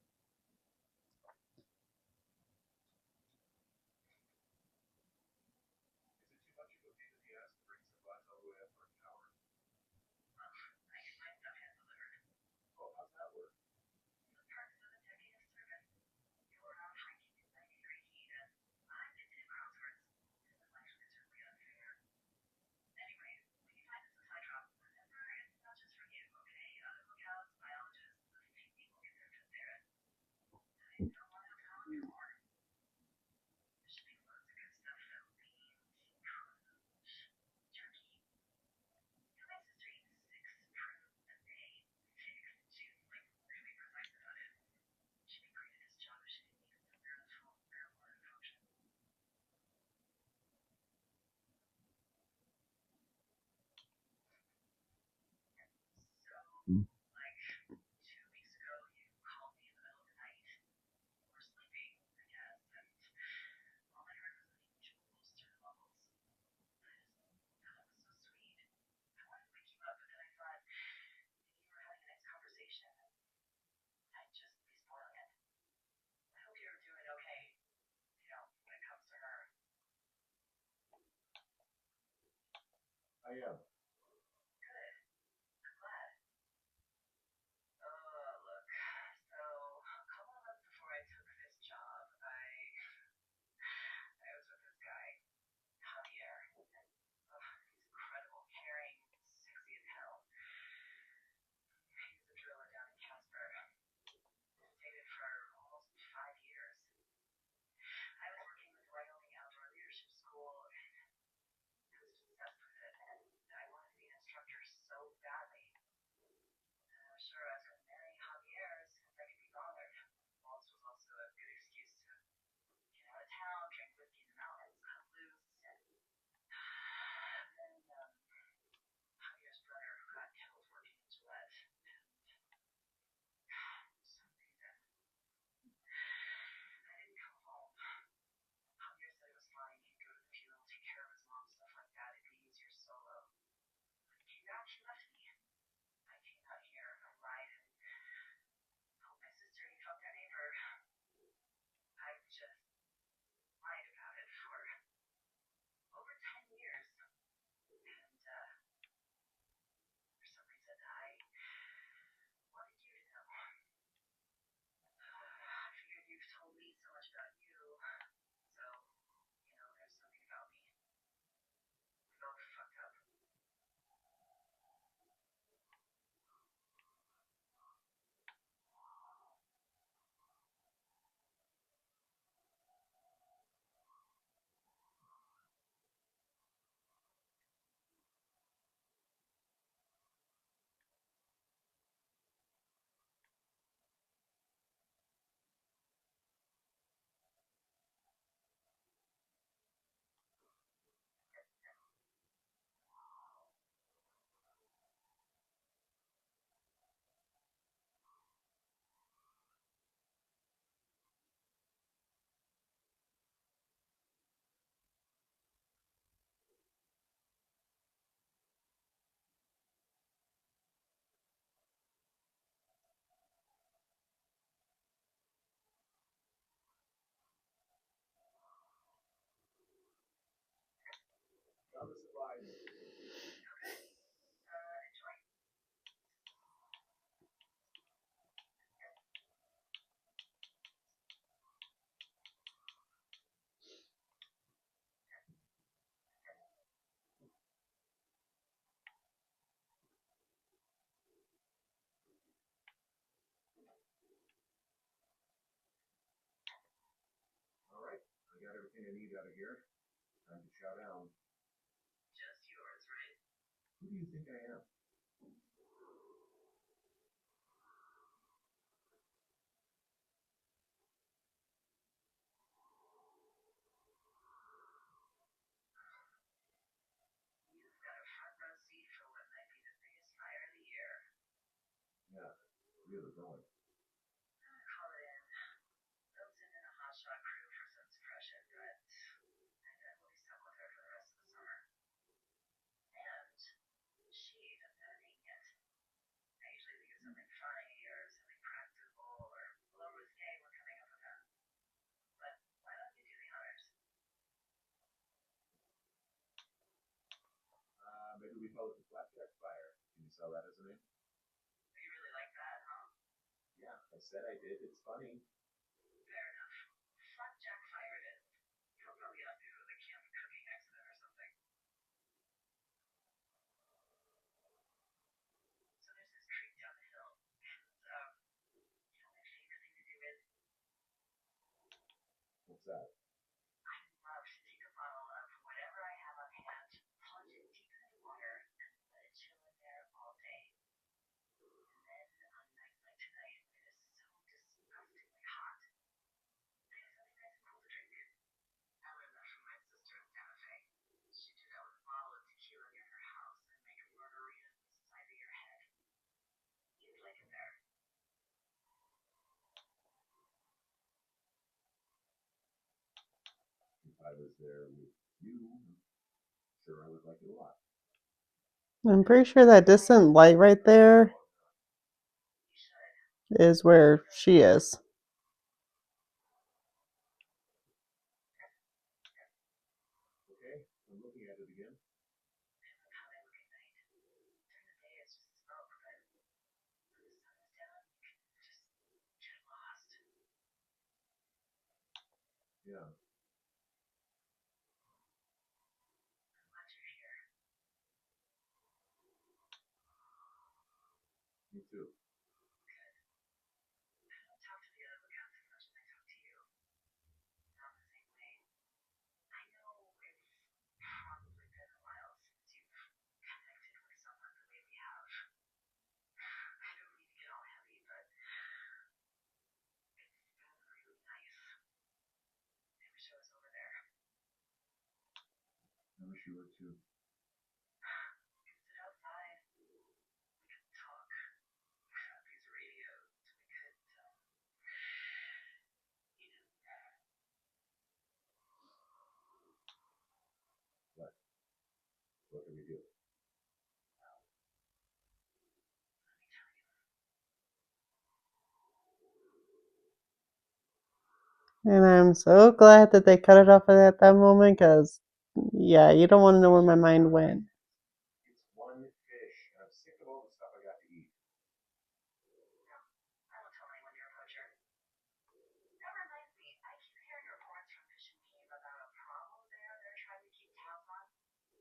ass to bring supplies all the way up for an hour? Oh, how's that work? I am. I need out of here. Time to chow down. Just yours, right? Who do you think I am? You've got a front row seat for what might be the biggest fire of the year. Yeah, really going. Call it in. Built in a hotshot crew for some suppression, but I bet we'll be stuck with her for the rest of the summer. And she even not eaten yet. I usually think of something funny or something practical or low risque we're coming up with that. But why don't you do the honors? Maybe we call it the flapjack fire. Can you sell that as a name? You really like that, huh? Yeah, I said I did. It's funny. Fair enough. Flapjack fire it is. He'll probably have to do with a camp cooking accident or something. So there's this creek down the hill, and my favorite thing to do is. What's that? I love to take a bottle of whatever I have on hand, plunge it deep into the water, and let it chill in there all day. And then on nights like tonight, when it is so disgustingly hot, I have something nice and cool to drink. I learned that from my sister in Santa Fe. She'd do that with a bottle of tequila near her house and make margaritas the size of your head. You'd like it there. If I was there with you, sure, I would like it a lot. I'm pretty sure that distant light right there is where she is. Okay, I'm looking at it again. How they look at night. During the day, it's just smoke, but when the sun is down, you can just get lost. Yeah. I'm glad you're here. Me too. Good. I don't talk to the other lookouts as much as I talk to you. Not the same way. I know it's probably been a while since you've connected with someone the way we have. I don't mean to get all heavy, but it's been really nice. I wish I was over there. I wish you were too. We could sit outside. We could talk. Grab these radios. We could, what? What can we do? Let me tell you. And I'm so glad that they cut it off at that moment because, yeah, you don't want to know where my mind went. It's one fish, and I'm sick of all the stuff I got to eat. No, I won't tell anyone you're a poacher. That reminds me, I keep hearing reports from Fish and Game about a problem they're trying to keep tabs on.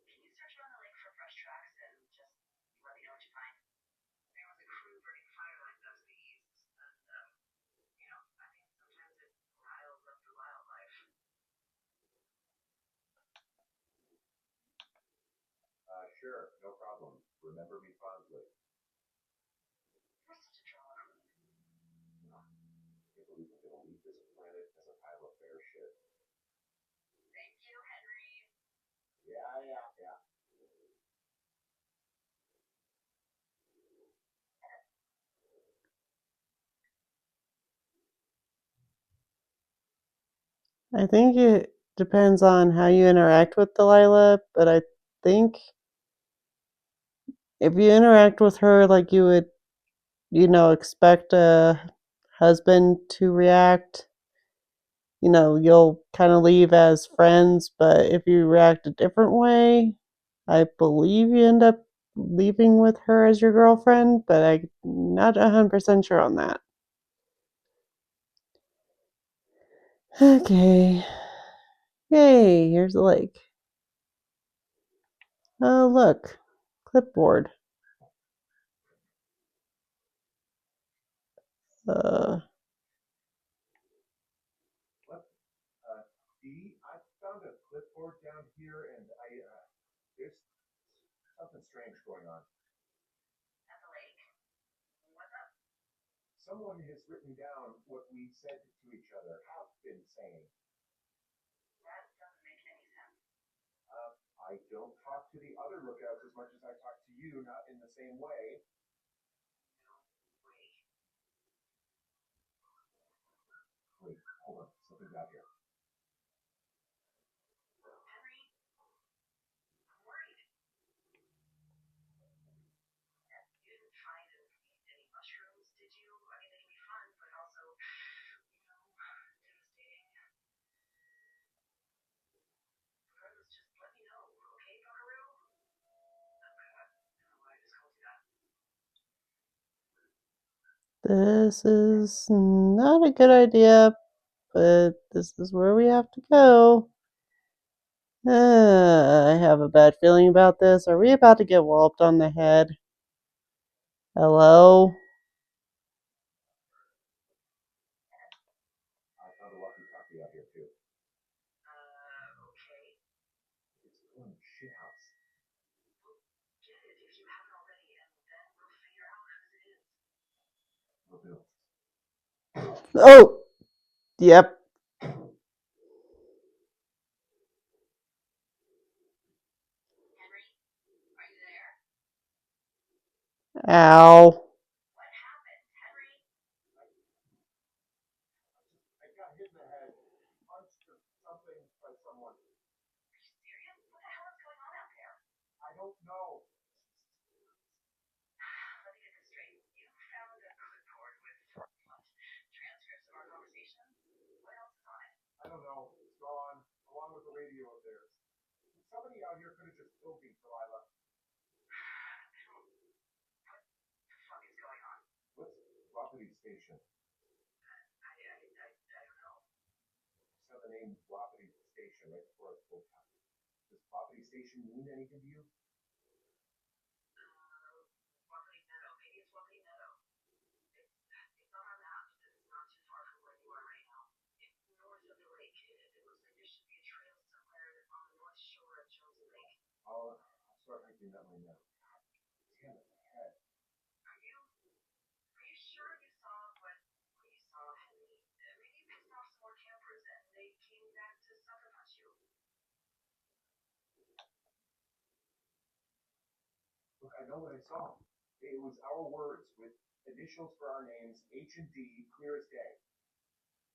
Can you search around the lake for fresh tracks and just let me know what you find? There was a crew burning fire lines out to the east, and I think sometimes it riles up the wildlife. Sure, no problem. Remember me fondly. You're such a drama queen. I can't believe I'm gonna leave this planet as a pile of bear shit. Thank you, Henry. Yeah, yeah, yeah. I think it depends on how you interact with Delilah, but I think if you interact with her like you would, expect a husband to react, you'll kind of leave as friends, but if you react a different way, I believe you end up leaving with her as your girlfriend, but I'm not 100% sure on that. Okay. Yay, here's the lake. Oh, look. Clipboard. Uh, What? See, I There's something strange going on. At the lake? What's up? Someone has written down what we said to each other, have been saying. That doesn't make any sense. I don't talk to the other lookouts as much as I talk to you, not in the same way. No way. Wait, hold on. Something's out here. Henry, I'm worried. You didn't find any mushrooms, did you? I mean, they can be fun, but also, devastating. Regardless, just let me know, okay, Buckaroo? I don't know why I just called you that. This is not a good idea, but this is where we have to go. I have a bad feeling about this. Are we about to get walloped on the head? Hello? I found a walkie-talkie out here too. Okay. It's going shit house. Get it if you haven't already, and then we'll figure out who it is. Will do. Oh! Yep. Henry, are you there? Ow. What happened, Henry? I got hit in the head. Punched or something by someone. Are you serious? What the hell is going on out there? I don't know. Let me get this straight. You found a clipboard with what? Transcripts of our conversation? What else is on it? I don't know. It's gone, along with the radio of theirs. Somebody out here could have just killed me, Delilah. What the fuck is going on? What's Wapiti Station? I don't know. I saw the name Wapiti Station right before I spoke. Does Wapiti Station mean anything to you? Wapiti Meadow. Maybe it's Wapiti Meadow. It's on our map. It's not too far from where you are right now. It's north of the lake. It looks like there should be a trail somewhere on the north shore of Jonesy Lake. I'll start hiking that way now. Damn it, my head. Are you sure you saw what you saw, Henry? Maybe you pissed off some more campers and they came back to sucker punch you. Look, I know what I saw. It was our words with initials for our names, H and D, clear as day.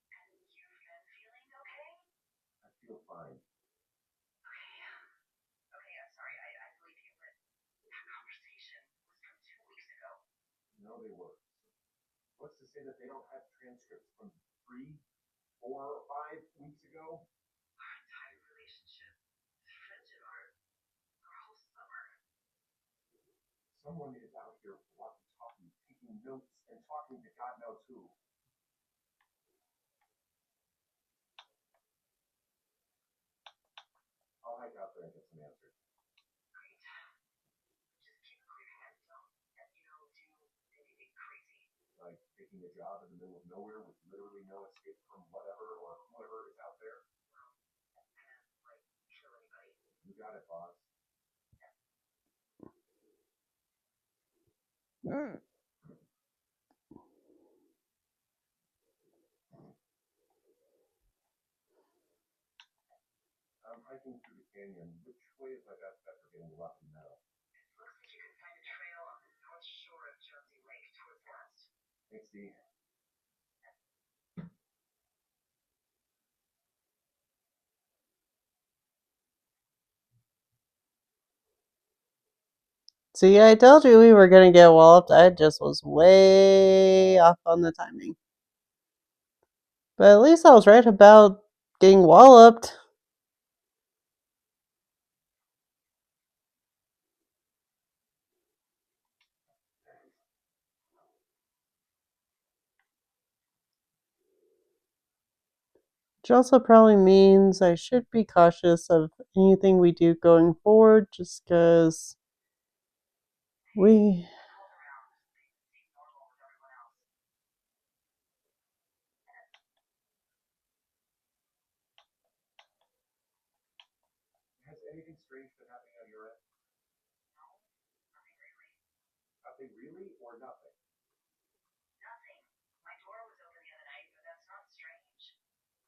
And you've been feeling okay? I feel fine. Okay. Okay, I'm sorry. I believe you, but that conversation was from 2 weeks ago. No, they were. What's to say that they don't have transcripts from 3, 4, 5 weeks ago? Our entire relationship, friendship, our whole summer. Someone is out here walkie-talkie, taking notes and talking to God knows who. I'll hike out there and get some answers. Great. Just keep a clear head. Don't, do anything crazy. Like taking a job in the middle of nowhere with literally no escape from whatever or whoever is out there. Well, like kill anybody. You got it, boss. I'm hiking through the canyon. Which way is my best bet for getting to Rocky Meadow? It looks like you can find a trail on the north shore of Jonesy Lake towards the west. Thanks, D. See, I told you we were gonna get walloped. I just was way off on the timing. But at least I was right about getting walloped. Which also probably means I should be cautious of anything we do going forward, just because we. Has anything strange strange been happening on your end? Nothing really, or nothing?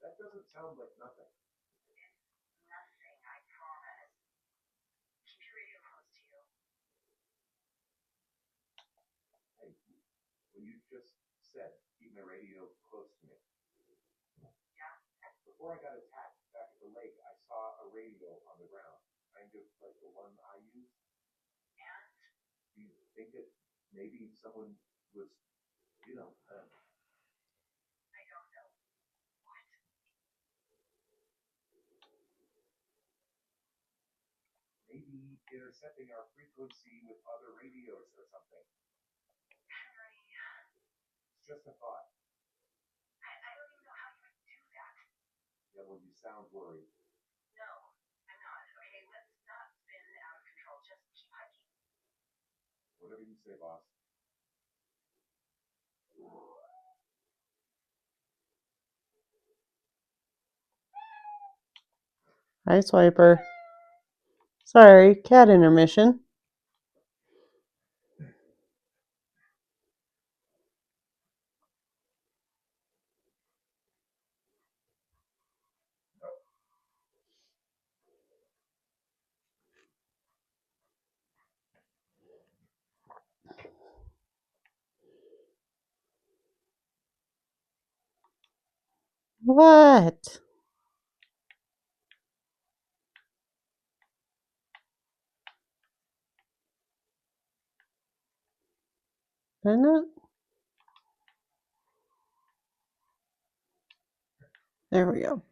That doesn't sound like nothing. Hey, when you just said keep my radio close to me, before I got attacked back at the lake, I saw a radio on the ground, kind of like the one I use. Do you think that maybe someone was, you know, maybe intercepting our frequency with other radios or something? It's just a thought. Yeah, well, you sound worried. Whatever you say, boss. Hi, Swiper. Sorry, cat intermission. What? Did I not? There we go.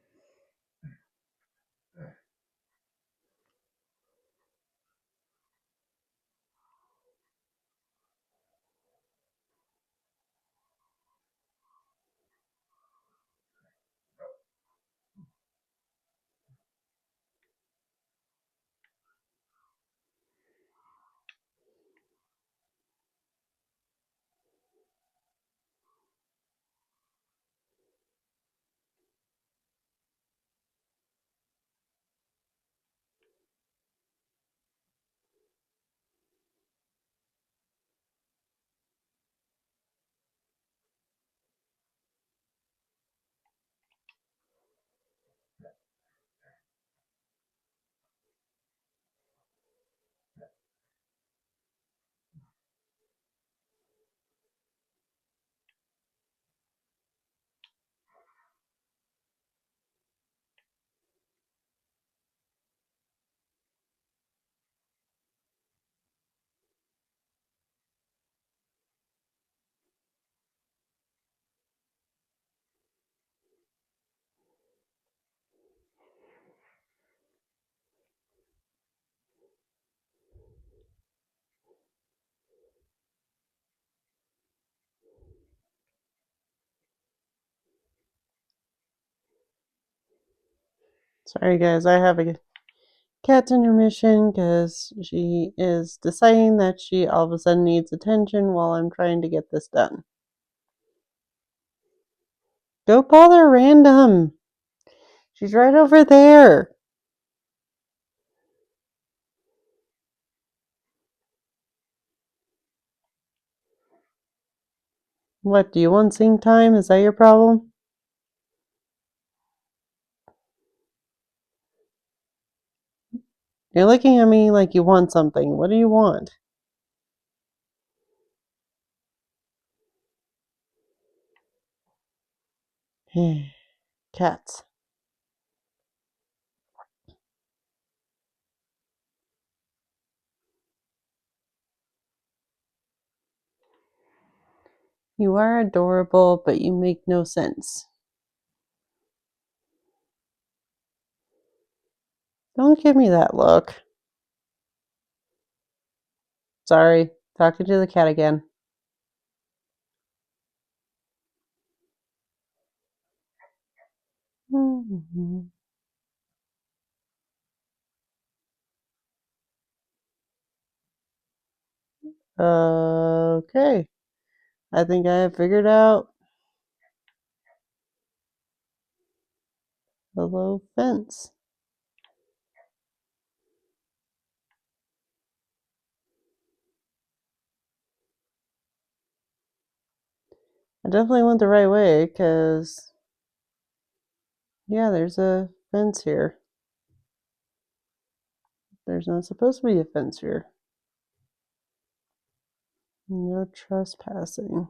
Sorry, guys. I have a cat's intermission because she is deciding that she all of a sudden needs attention while I'm trying to get this done. Go bother random. She's right over there. What, do you want sing time? Is that your problem? You're looking at me like you want something. What do you want? Cats. You are adorable, but you make no sense. Don't give me that look. Sorry, talking to the cat again. Okay. I think I have figured out the low fence. I definitely went the right way because, yeah, there's a fence here. There's not supposed to be a fence here. No trespassing.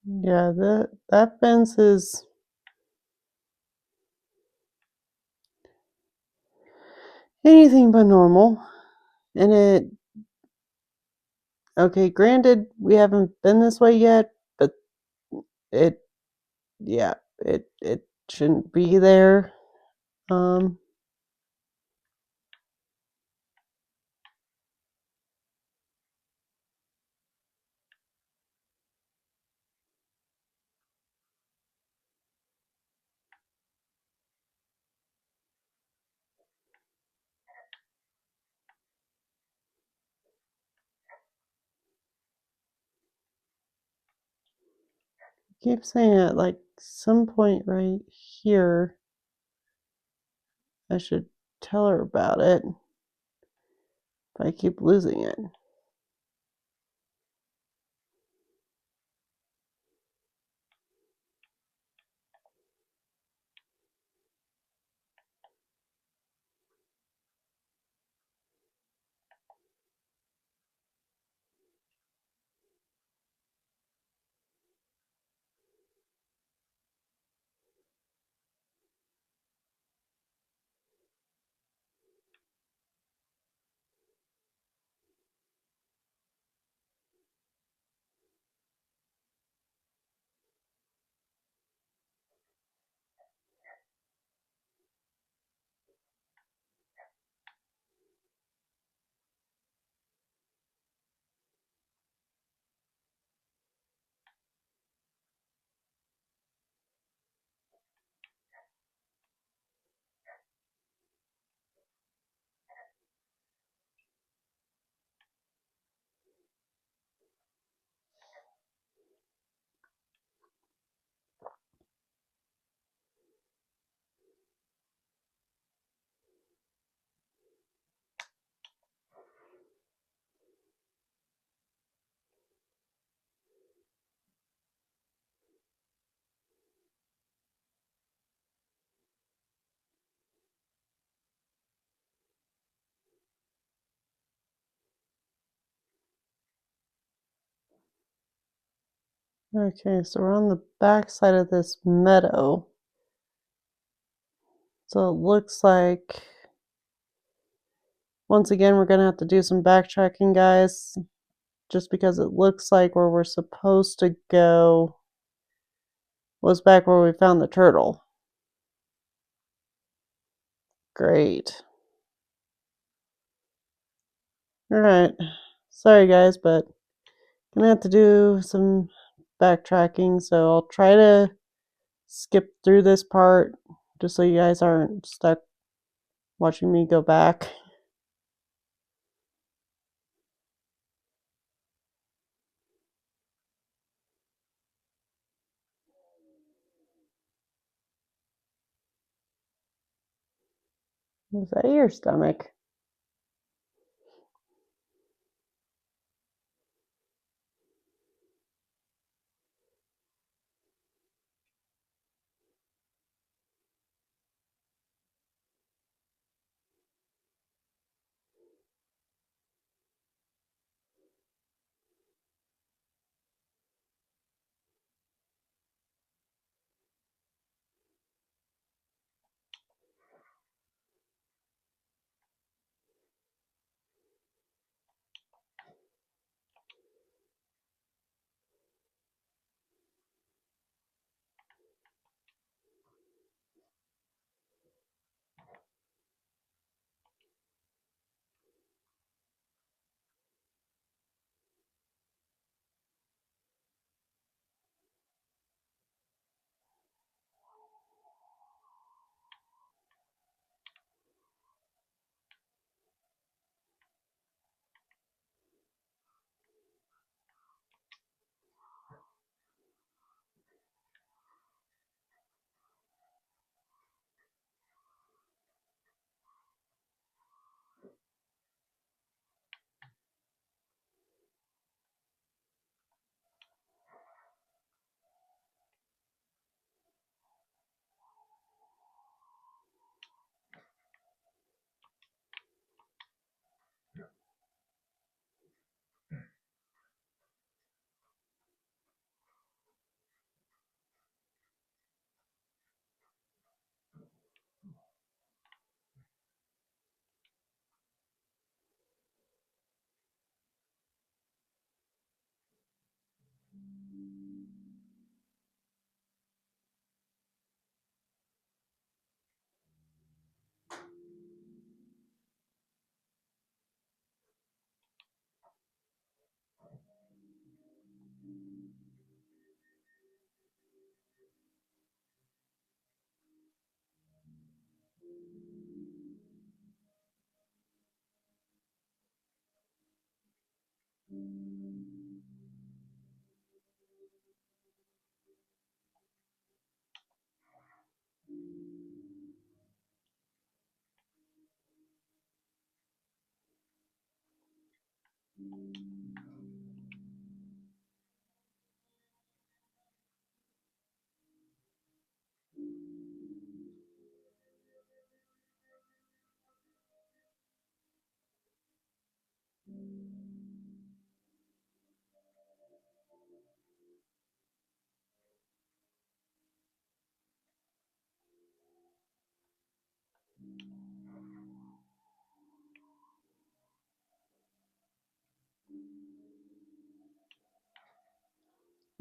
Yeah, that fence is anything but normal. And okay, granted, we haven't been this way yet, but it, yeah, it shouldn't be there. Um, keep saying at like some point right here, I should tell her about it. If I keep losing it. Okay, so we're on the back side of this meadow. So it looks like, once again, we're going to have to do some backtracking, guys, just because it looks like where we're supposed to go was back where we found the turtle. Great. Alright. Sorry, guys, but gonna have to do some backtracking, so I'll try to skip through this part just so you guys aren't stuck watching me go back. Is that your stomach?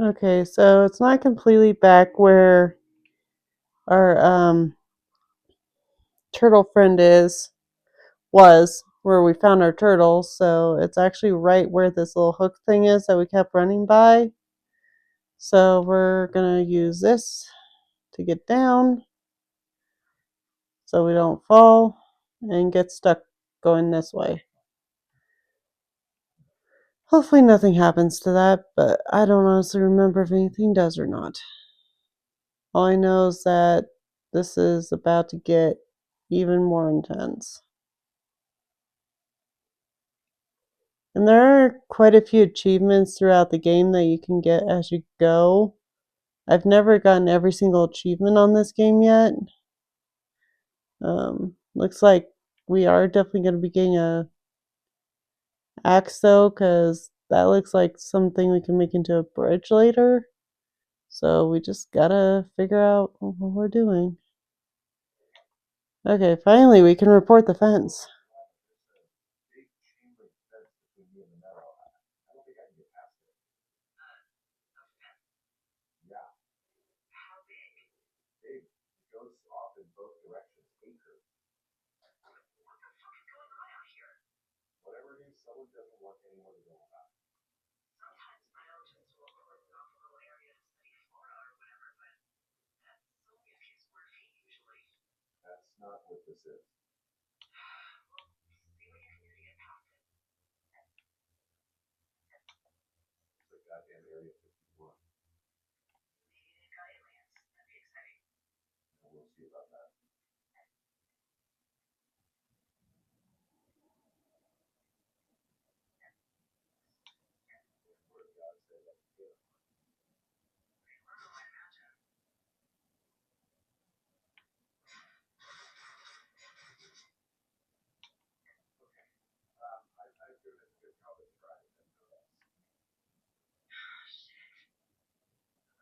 Okay, so it's not completely back where our turtle friend was where we found our turtles. So it's actually right where this little hook thing is that we kept running by. So we're gonna use this to get down so we don't fall and get stuck going this way. Hopefully nothing happens to that, but I don't honestly remember if anything does or not. All I know is that this is about to get even more intense. And there are quite a few achievements throughout the game that you can get as you go. I've never gotten every single achievement on this game yet. Looks like we are definitely going to be getting a axe though, because that looks like something we can make into a bridge later. So we just gotta figure out what we're doing. Okay, finally we can report the fence. Big chain link fence between me and the meadow. I don't think I can get past it. Yeah, big. It goes off in both directions. Acres. Whatever it is, someone doesn't want anyone to know about. That's not what this is. It's like goddamn Area 51. And we'll see about that. Where God said that to get. I've given it a good probably try. And no less.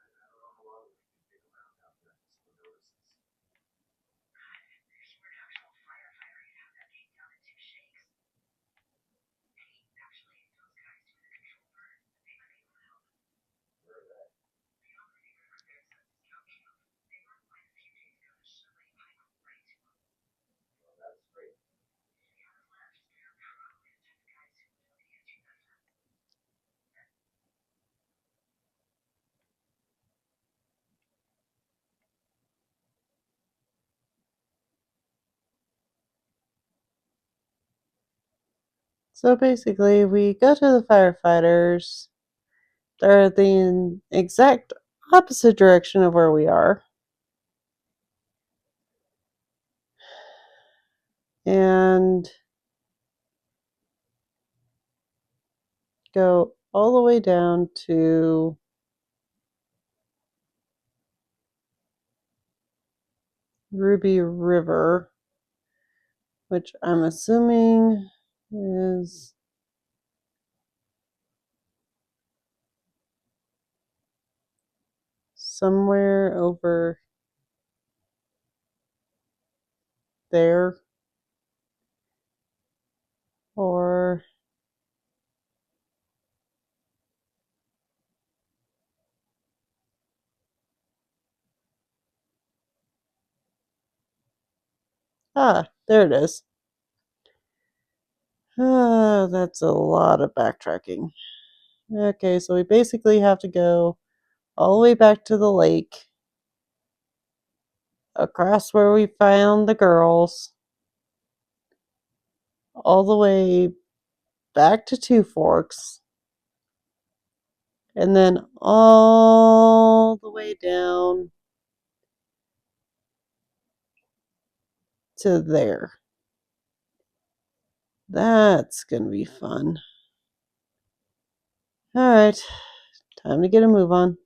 I don't know how long we can dig around out there until someone notices. Where are they? Well, that's great. So basically, we go to the firefighters. They're the exact opposite direction of where we are. And go all the way down to Ruby River, which I'm assuming is somewhere over there. Or there it is. That's a lot of backtracking. Okay, so we basically have to go all the way back to the lake, across where we found the girls, all the way back to Two Forks, and then all the way down to there. That's going to be fun. All right, time to get a move on.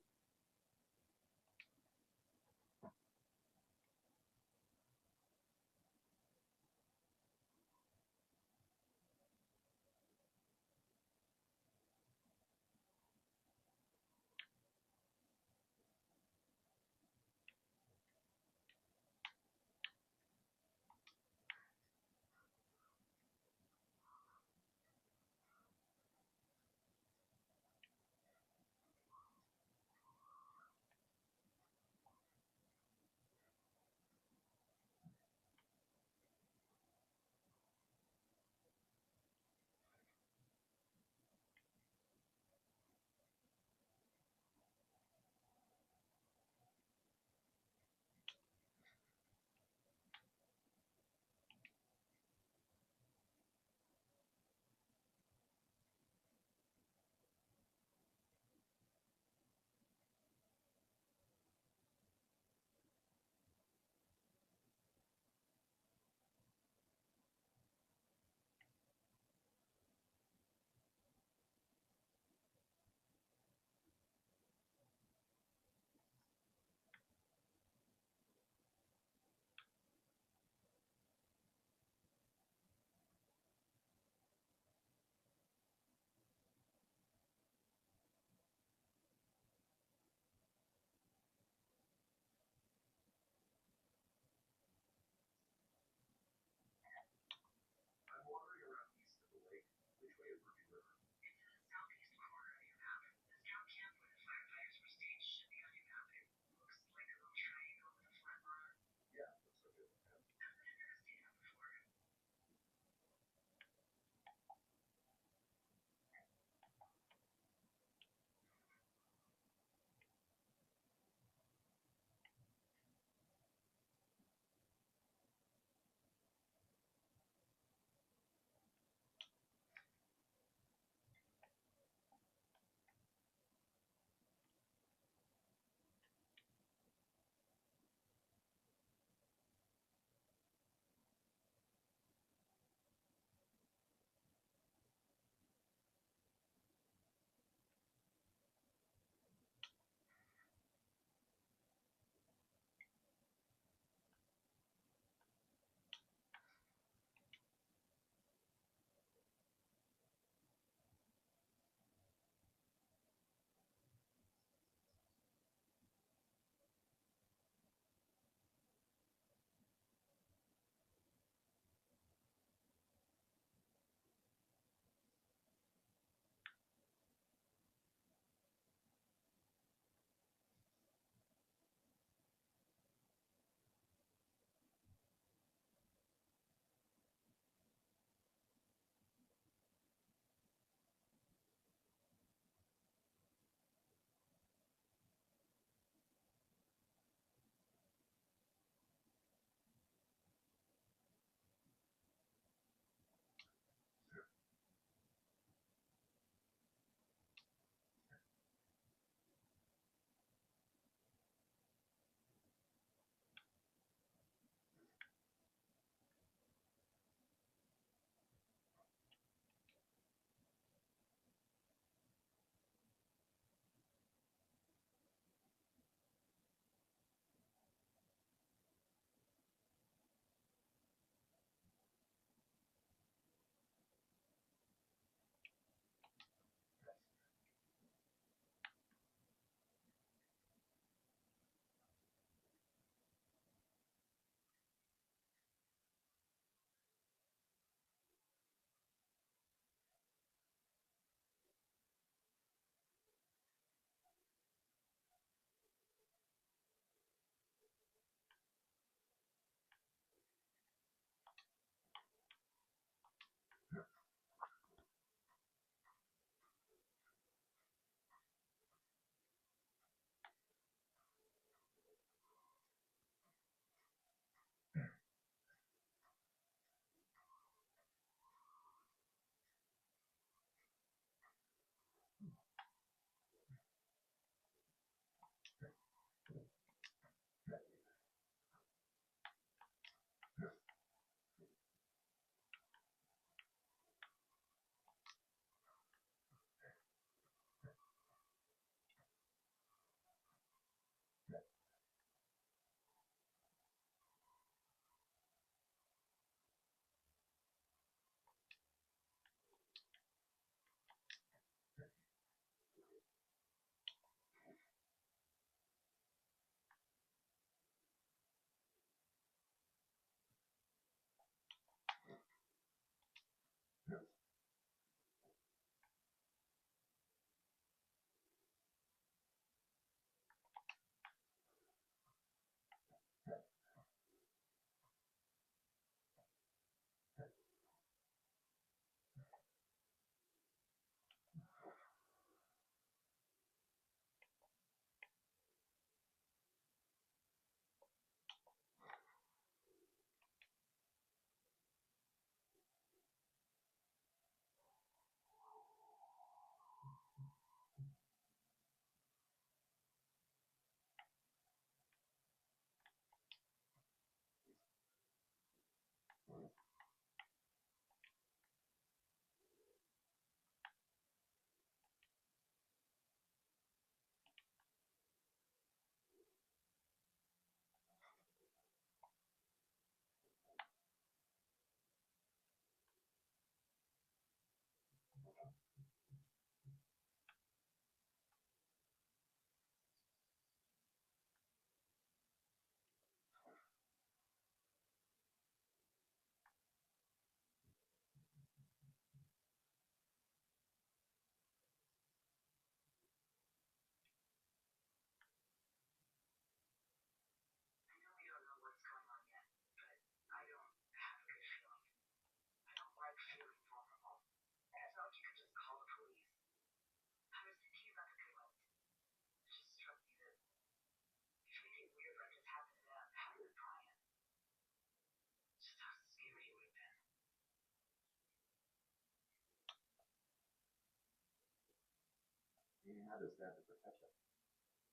how does that protect him?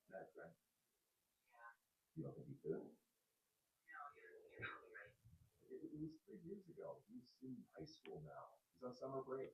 That's right. You don't think he could? It was 3 years ago. He's in high school now. He's on summer break.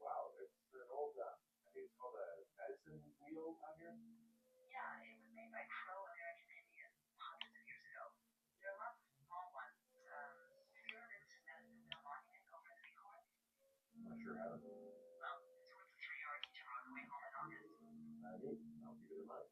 Wow, it's an old, I think it's called a medicine wheel out here. I'm not sure how to. I'll keep it in mind.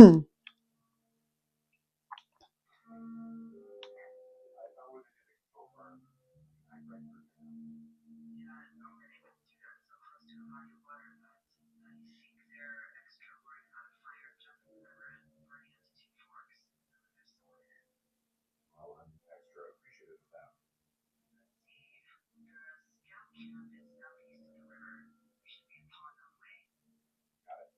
I found what it is a control farm. I right for yeah, normally they wouldn't do that so close to a body of water, but I think they're extra worried about a fire jumping the river and burning up to Two Forks. They're still in it. Well, I'm extra appreciative of that. Let's see. The scout camp is southeast of the river. There should be a pond on the way. Got it.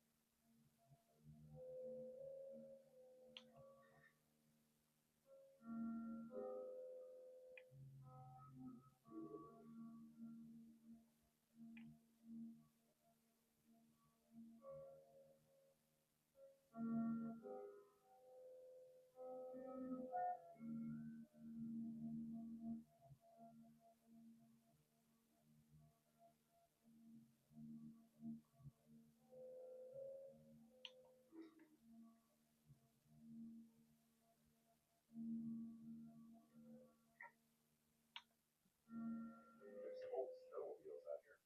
There's some old snowmobiles out here.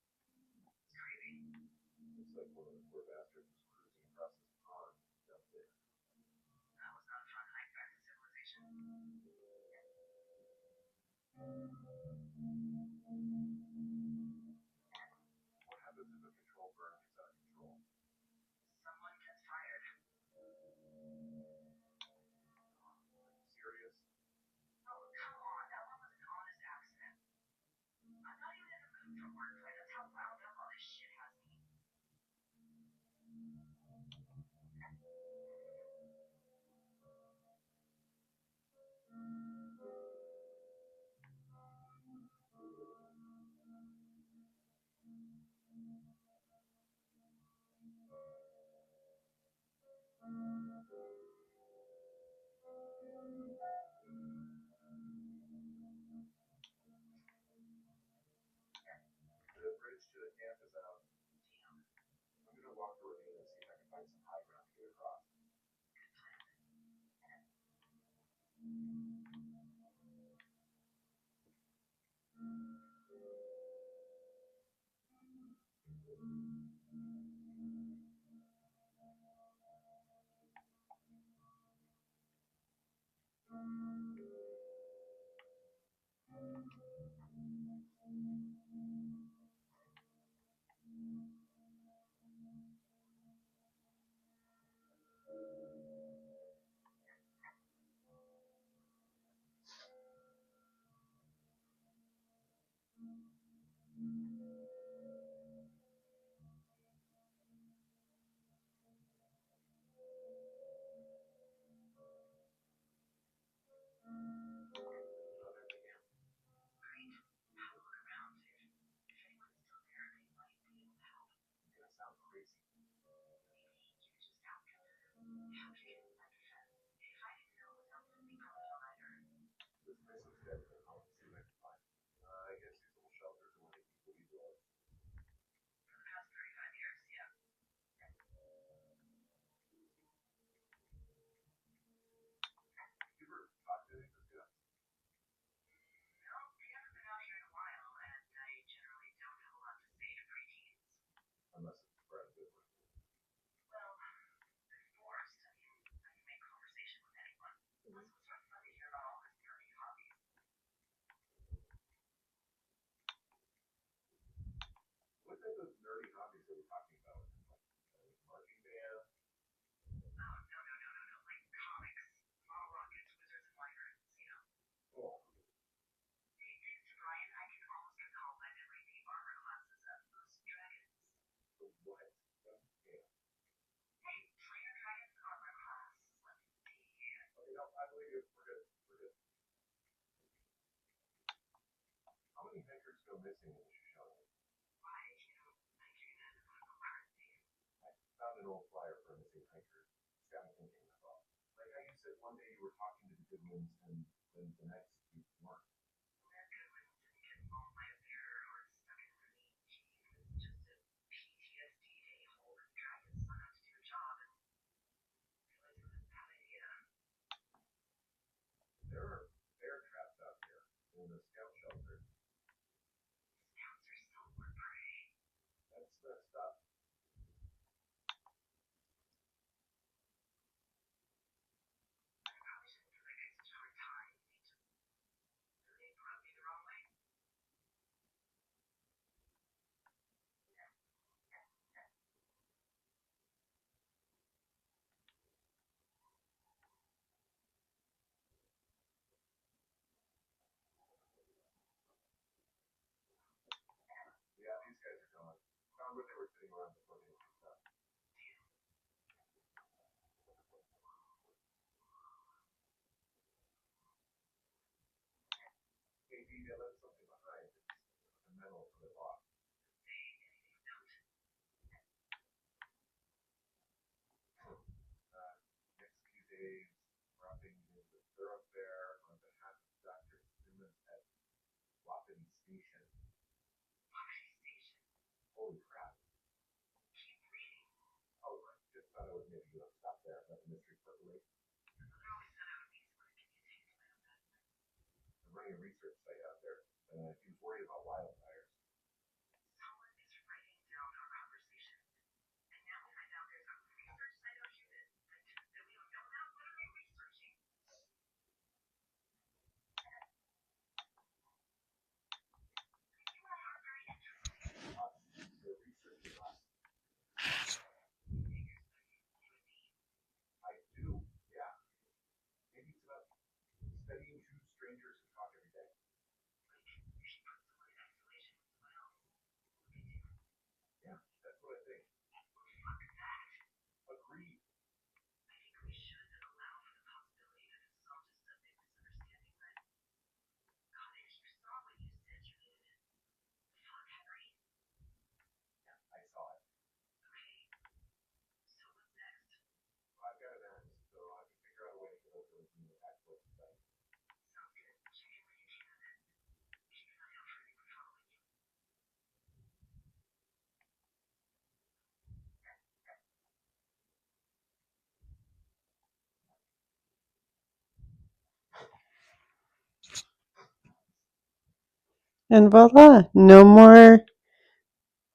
It's crazy. Looks like one of the poor bastards was cruising across this pond. Jumped in. That was not a fun hike back to civilization. What happens if a control burn gets out of control? Someone gets fired. Are you serious? Oh, come on. That one was an honest accident. I'm not even in the mood for wordplay. That's how wound up all this shit has me. The bridge to the camp is out. Damn. I'm gonna walk the ravine and see if I can find some high ground to get across. Oh, there's the camp. Great. Have a look around. If anyone's still there, they might be able to help. It's gonna sound crazy. Maybe you could just ask them how to get inside the fence. If I didn't know it was open, we probably don't either. This place looks dead. I'll see what I can find. I guess these little shelters are where they keep booty dogs. For the past 35 years, yeah. You ever talked to any of those guys? No, we haven't been out here in a while, and I generally don't have a lot to say to preteens. Unless it's Brad Goodwin. Well, they're forced. I can make conversation with anyone. Plus, it was sort of fun to hear about all his nerdy hobbies. What type of nerdy hobbies are we talking about? Like marching band? Oh, no. Like comics. Bottle rockets, wizards, and wyverns, you know. Oh. Hey, thanks to Brian, I can almost recall by memory the armor classes of most dragons. The what? Yeah. Hey, Slayer Dragon's armor class. Let's see. Okay, no, I believe you. We're good. We're good. How many hikers go missing in Shoshone? Why, I figured that out currently. I found an old flyer for a missing hiker. It's got me thinking, that's all. Like how you said one day you were talking to the Goodwins and then the next you weren't. That Goodwin didn't get involved by a bear or stuck in a ravine. He was just a PTSD a-hole and dragged his son out to do a job and realized it was a bad idea. There are bear traps out here in the scout shelter. Scouts are stalwart prey. That's messed up. And voila, no more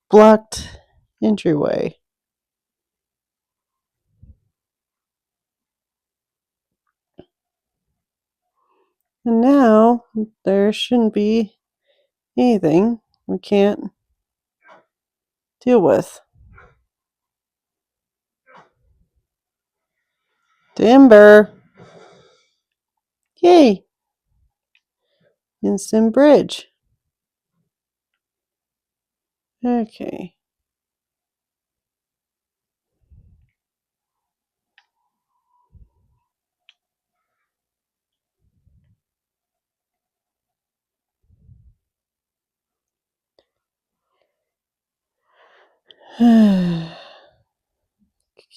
blocked entryway. And now there shouldn't be anything we can't deal with. Timber. Yay. Instant bridge. Okay.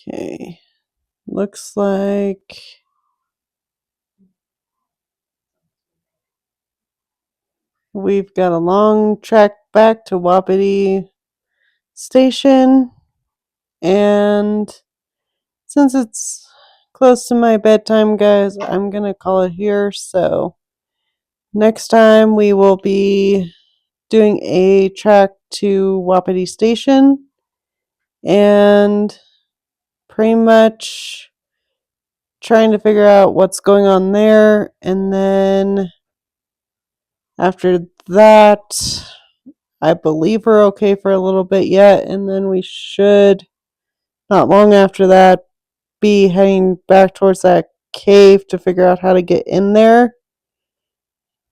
Okay. Looks like we've got a long trek back to Wapiti Station. And since it's close to my bedtime, guys, I'm going to call it here. So next time we will be doing a trek to Wapiti Station and pretty much trying to figure out what's going on there. And then after that, I believe we're okay for a little bit yet. And then we should, not long after that, be heading back towards that cave to figure out how to get in there.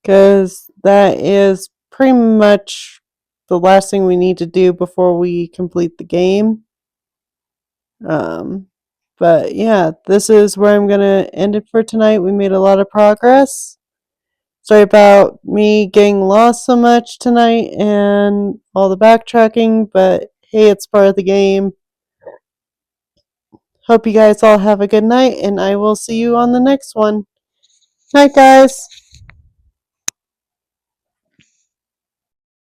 Because that is pretty much the last thing we need to do before we complete the game. Um, but yeah, this is where I'm going to end it for tonight. We made a lot of progress. Sorry about me getting lost so much tonight and all the backtracking, but hey, it's part of the game. Hope you guys all have a good night, and I will see you on the next one. Night, guys.